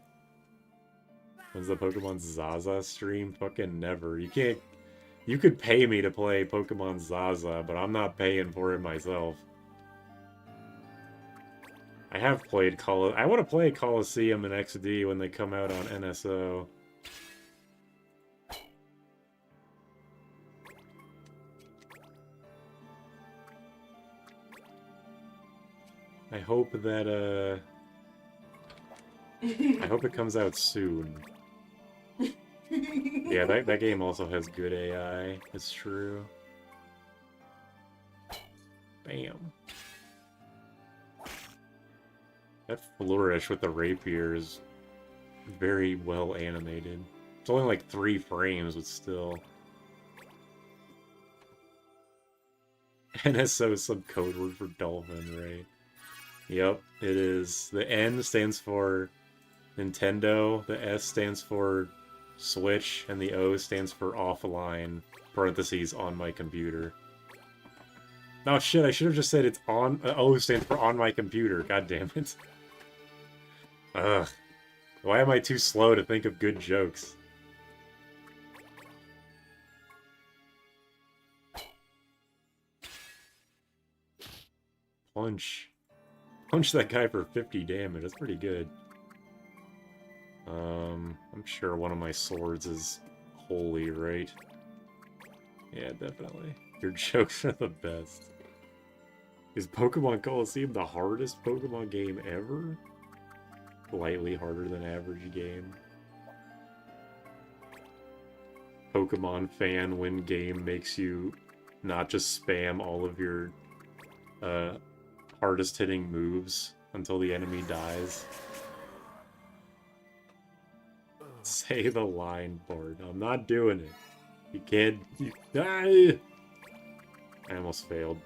When's the Pokemon Zaza stream? Fucking never. You could pay me to play Pokemon Zaza, but I'm not paying for it myself. I have played I want to play Coliseum and XD when they come out on NSO. I hope that, I hope it comes out soon. Yeah, that game also has good AI. It's true. Bam. That flourish with the rapier is very well animated. It's only like 3 frames, but still. NSO is some code word for dolphin, right? Yep, it is. The N stands for Nintendo, the S stands for Switch, and the O stands for offline, parentheses, on my computer. No, shit, I should have just said it's on... O stands for on my computer, god damn it. Ugh. Why am I too slow to think of good jokes? Punch. Punch that guy for 50 damage, that's pretty good. I'm sure one of my swords is holy, right? Yeah, definitely. Your jokes are the best. Is Pokemon Coliseum the hardest Pokemon game ever? Slightly harder than average game. Pokemon fan when game makes you not just spam all of your hardest hitting moves until the enemy dies. Say the line, Bard. I'm not doing it. You can't... You die! I almost failed.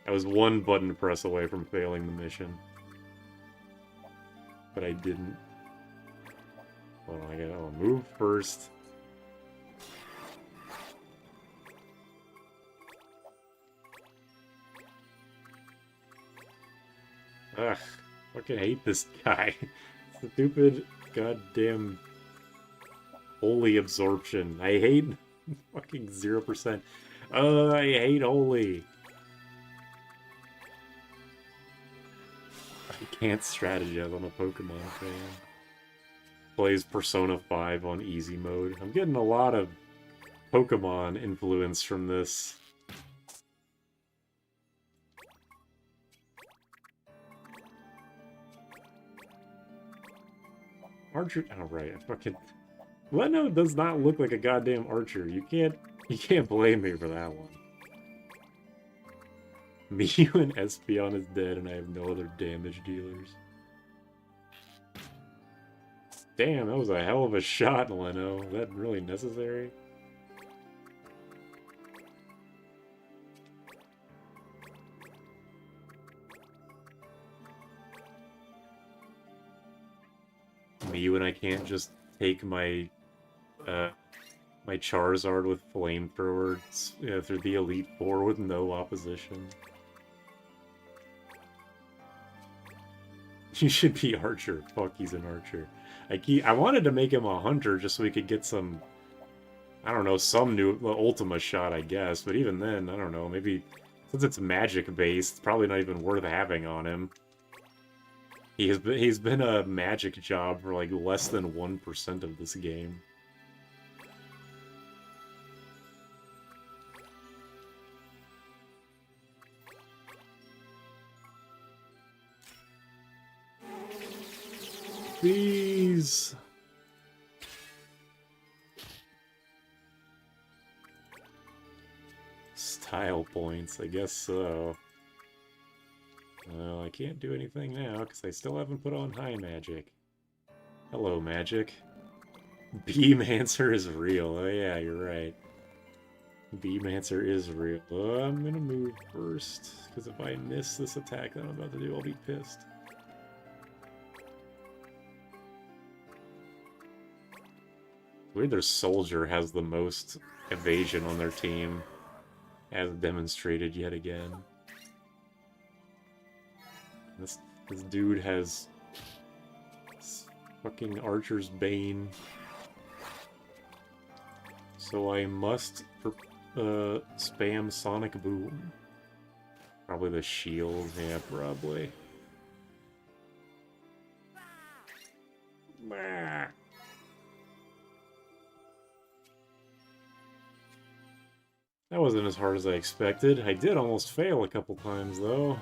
I was one button press away from failing the mission. But I didn't. Hold on, I gotta move first. Ugh, fucking hate this guy. Stupid goddamn holy absorption. I hate fucking 0%. I hate holy. I can't strategize on a Pokemon fan. Plays Persona 5 on easy mode. I'm getting a lot of Pokemon influence from this. Archer. Oh right, I fucking. Leno does not look like a goddamn archer. You can't blame me for that one. Mew and Espeon is dead, and I have no other damage dealers. Damn, that was a hell of a shot, Leno. Is that really necessary? Mew and I can't just take my my Charizard with Flamethrower through the Elite Four with no opposition. You should be Archer. Fuck, he's an Archer. I wanted to make him a Hunter just so we could get some, I don't know, some new Ultima shot, I guess. But even then, I don't know, maybe, since it's magic-based, it's probably not even worth having on him. He's been a magic job for like less than 1% of this game. Please. Style points, I guess so. Well, I can't do anything now, because I still haven't put on High Magic. Hello, Magic. Beamancer is real. Oh yeah, you're right. Beamancer is real. I'm gonna move first, because if I miss this attack that I'm about to do, I'll be pissed. Weird their Soldier has the most evasion on their team, as demonstrated yet again. This dude has fucking Archer's Bane. So I must spam Sonic Boom. Probably the shield, yeah, probably. Bah. That wasn't as hard as I expected. I did almost fail a couple times, though.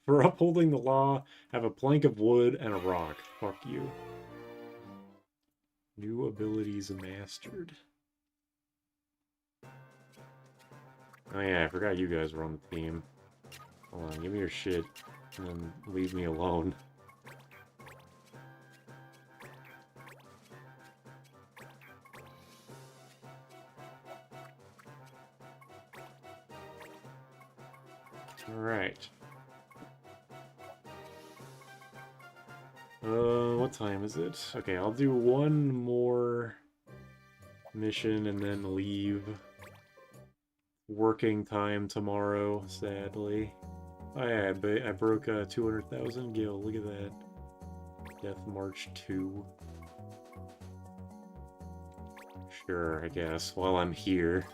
For upholding the law, have a plank of wood and a rock. Fuck you. New abilities mastered. Oh yeah, I forgot you guys were on the team. Hold on, give me your shit, and then leave me alone. Alright. What time is it? Okay, I'll do one more mission and then leave. Working time tomorrow, sadly. Oh yeah, I broke 200,000 gil, look at that. Death March 2. Sure, I guess, while I'm here.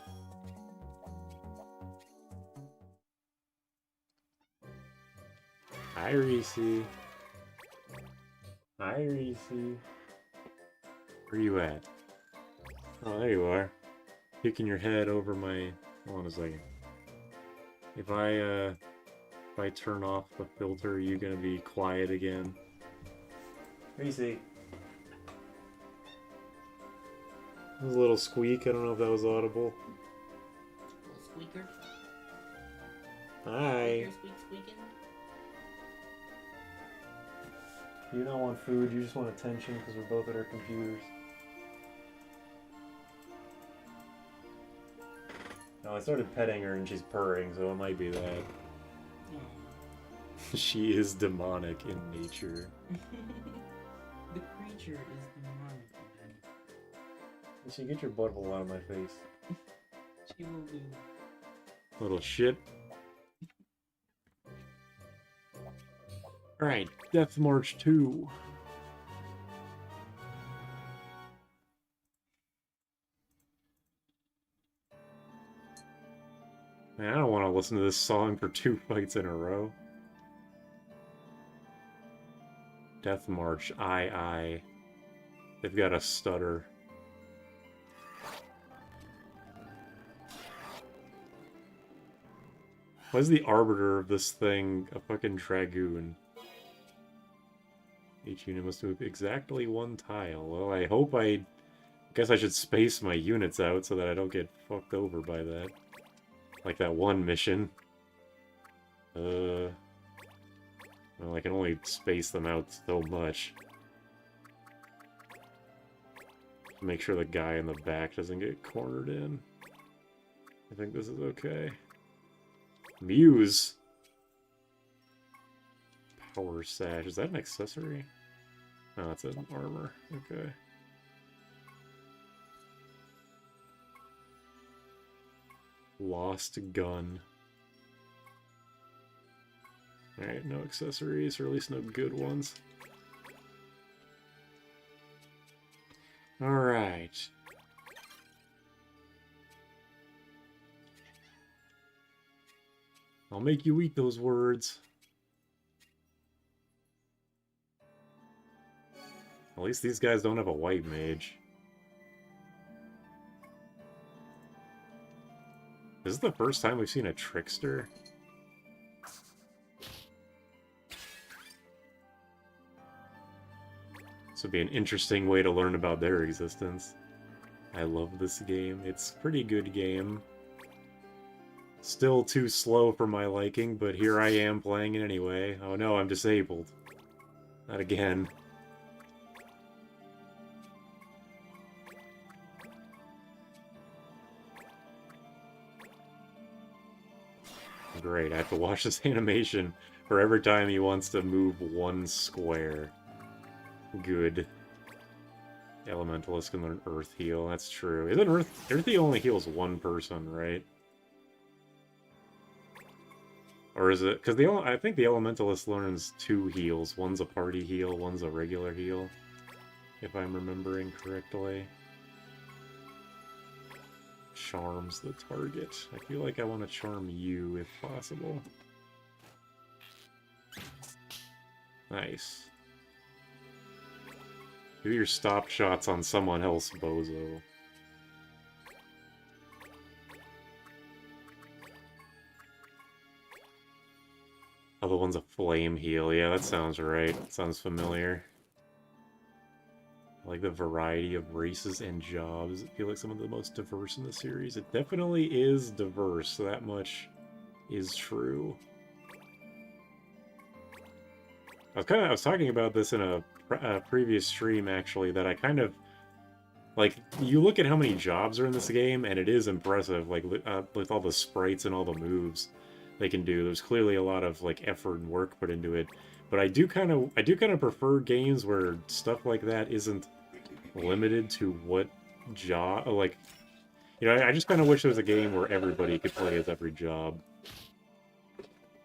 Hi, Reese. Hi, Reese. Where you at? Oh, there you are. Kicking your head over my... Hold on a second. If I turn off the filter, are you gonna be quiet again? Reese. There's a little squeak. I don't know if that was audible. Little squeaker. Hi. Squeaking. You don't want food, you just want attention because we're both at our computers. No, I started petting her and she's purring, so it might be that. She is demonic in nature. The creature is demonic. She get your butthole out of my face. She will do. Little shit. Alright, Death March 2. Man, I don't want to listen to this song for 2 fights in a row. Death March, I. They've got a stutter. Why is the arbiter of this thing a fucking dragoon? Each unit must move exactly 1 tile. Well, I hope I guess I should space my units out so that I don't get fucked over by that. Like that one mission. Well, I can only space them out so much. Make sure the guy in the back doesn't get cornered in. I think this is okay. Muse! Power Sash. Is that an accessory? No, that's an armor. Okay. Lost Gun. Alright, no accessories, or at least no good ones. Alright. I'll make you eat those words. At least these guys don't have a white mage. This is the first time we've seen a trickster. This would be an interesting way to learn about their existence. I love this game. It's a pretty good game. Still too slow for my liking, but here I am playing it anyway. Oh no, I'm disabled. Not again. Great, I have to watch this animation for every time he wants to move 1 square. Good. Elementalist can learn Earth Heal, that's true. Isn't Earth Heal only heals 1 person, right? Or is it... Because I think the Elementalist learns 2 heals. One's a party heal, one's a regular heal. If I'm remembering correctly. Charms the target. I feel like I want to charm you if possible. Nice. Do your stop shots on someone else, bozo. Other one's a flame heal. Yeah, that sounds right. Sounds familiar. I like the variety of races and jobs. I feel like some of the most diverse in the series. It definitely is diverse, so that much is true. I was talking about this in a previous stream, actually, that I kind of... Like, you look at how many jobs are in this game, and it is impressive, like, with all the sprites and all the moves they can do. There's clearly a lot of, like, effort and work put into it. But I do kind of prefer games where stuff like that isn't limited to what job, like, you know, I just kind of wish there was a game where everybody could play as every job.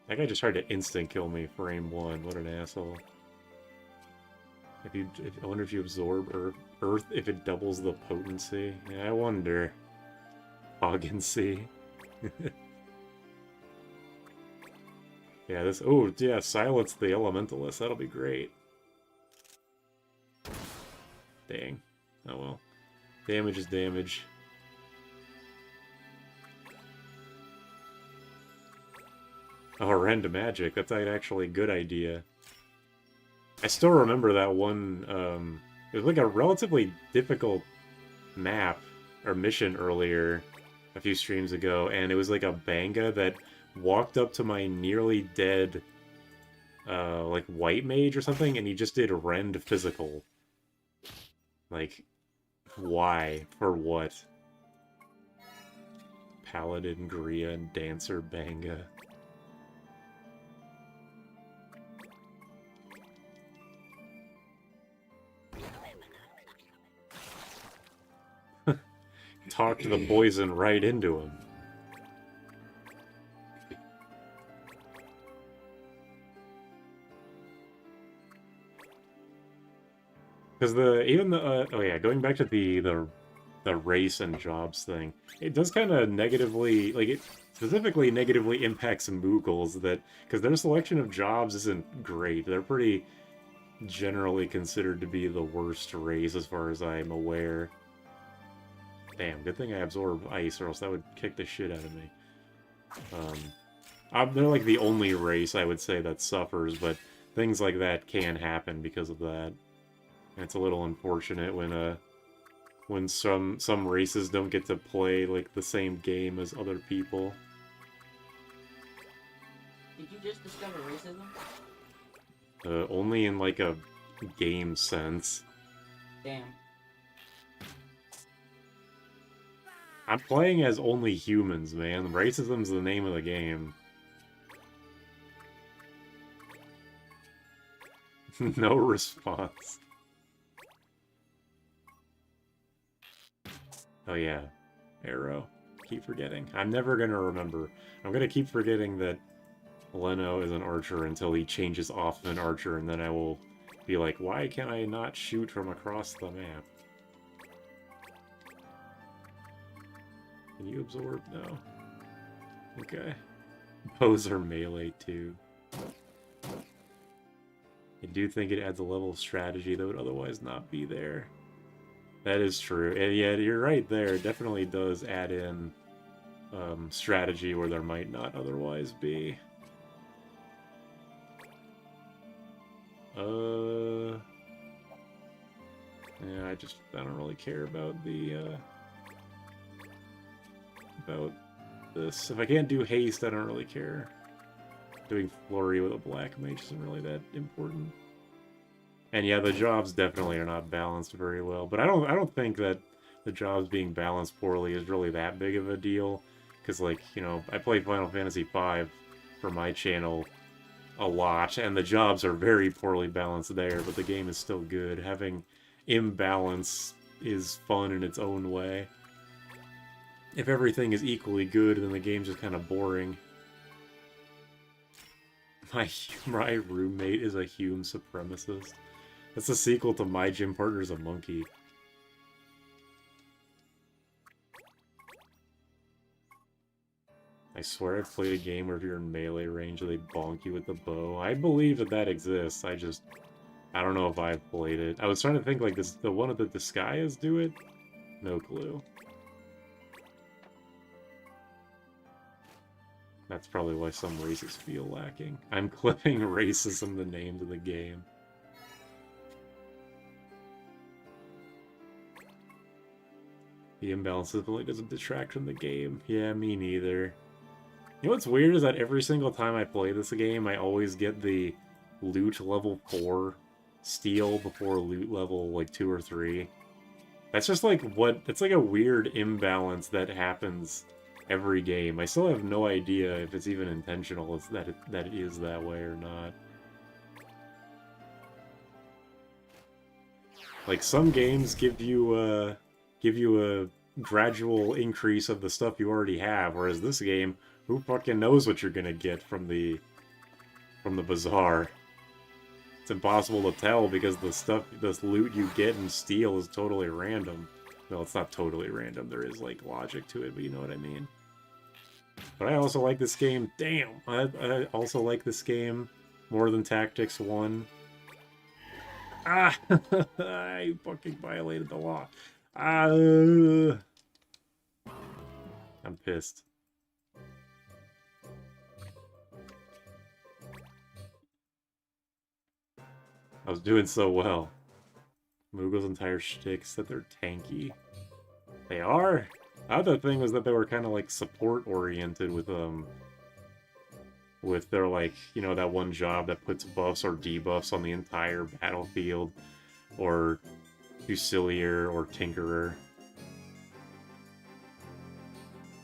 That guy just tried to instant kill me frame 1. What an asshole. I wonder if you absorb Earth if it doubles the potency. Yeah, I wonder. Hogginsy. Yeah, this... Oh, yeah, silence the Elementalist. That'll be great. Dang. Oh well. Damage is damage. Oh, random magic. That's actually a good idea. I still remember that one, it was like a relatively difficult map or mission earlier a few streams ago, and it was like a Banga that walked up to my nearly dead like white mage or something, and he just did rend physical. Like, why? For what? Paladin, Gria, and Dancer Banga. Talked the poison right into him. Because oh yeah, going back to the race and jobs thing, it does kind of negatively, like, it specifically negatively impacts Moogles, that because their selection of jobs isn't great. They're pretty generally considered to be the worst race as far as I'm aware. Damn, good thing I absorb ice, or else that would kick the shit out of me. They're like the only race I would say that suffers, but things like that can happen because of that. And it's a little unfortunate when some races don't get to play like the same game as other people. Did you just discover racism? Only in like a game sense. Damn. I'm playing as only humans, man. Racism's the name of the game. No response. Oh yeah, Arrow. Keep forgetting. I'm never gonna remember. I'm gonna keep forgetting that Leno is an archer until he changes off an archer, and then I will be like, why can I not shoot from across the map? Can you absorb? No. Okay. Bows are melee too. I do think it adds a level of strategy that would otherwise not be there. That is true. And yeah, you're right there. It definitely does add in strategy where there might not otherwise be. Yeah, I don't really care about about this. If I can't do haste, I don't really care. Doing flurry with a black mage isn't really that important. And yeah, the jobs definitely are not balanced very well. But I don't think that the jobs being balanced poorly is really that big of a deal. Because, like, you know, I play Final Fantasy V for my channel a lot, and the jobs are very poorly balanced there, but the game is still good. Having imbalance is fun in its own way. If everything is equally good, then the game's just kind of boring. My roommate is a Hume supremacist. That's a sequel to My Gym Partner's a Monkey. I swear I've played a game where if you're in melee range, they bonk you with the bow. I believe that that exists. I don't know if I've played it. I was trying to think, like, the one of the Disgaeas do it? No clue. That's probably why some races feel lacking. I'm clipping racism the name of the game. The imbalance really doesn't detract from the game. Yeah, me neither. You know what's weird is that every single time I play this game, I always get the loot level 4 steal before loot level, like, 2 or 3. That's just like it's like a weird imbalance that happens every game. I still have no idea if it's even intentional that it is that way or not. Like, some games give you a gradual increase of the stuff you already have, whereas this game, who fucking knows what you're gonna get from the bazaar? It's impossible to tell because this loot you get and steal is totally random. Well, it's not totally random. There is, like, logic to it, but you know what I mean. But I also like this game. Damn! I also like this game more than Tactics 1. Ah! I fucking violated the law. I'm pissed. I was doing so well. Moogle's entire shtick is that they're tanky. They are? The other thing was that they were kind of like support oriented with their like, you know, that one job that puts buffs or debuffs on the entire battlefield, or Fusilier or Tinkerer.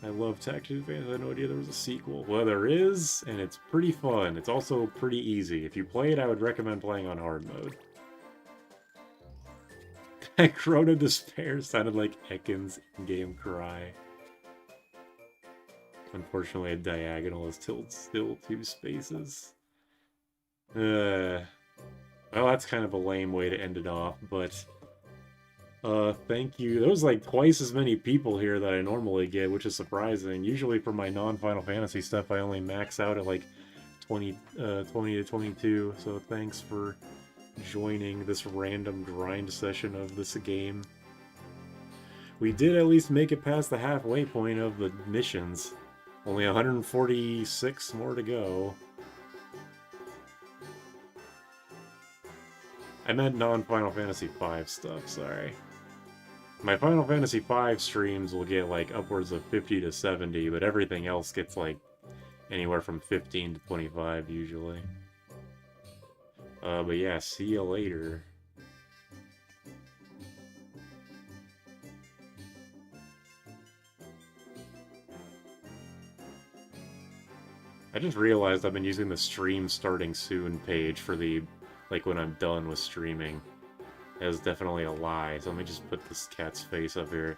I love Tactics Advance. I had no idea there was a sequel. Well, there is, and it's pretty fun. It's also pretty easy. If you play it, I would recommend playing on hard mode. Chrono Despair sounded like Ekans' in-game cry. Unfortunately, a diagonal is still 2 spaces. Well, that's kind of a lame way to end it off, but... thank you. There was like twice as many people here that I normally get, which is surprising. Usually for my non-Final Fantasy stuff, I only max out at like 20 to 22, so thanks for joining this random grind session of this game. We did at least make it past the halfway point of the missions. Only 146 more to go. I meant non-Final Fantasy V stuff, sorry. My Final Fantasy V streams will get like upwards of 50 to 70, but everything else gets like anywhere from 15 to 25 usually. But yeah, see you later. I just realized I've been using the stream starting soon page for the, like, when I'm done with streaming. That is definitely a lie, so let me just put this cat's face up here.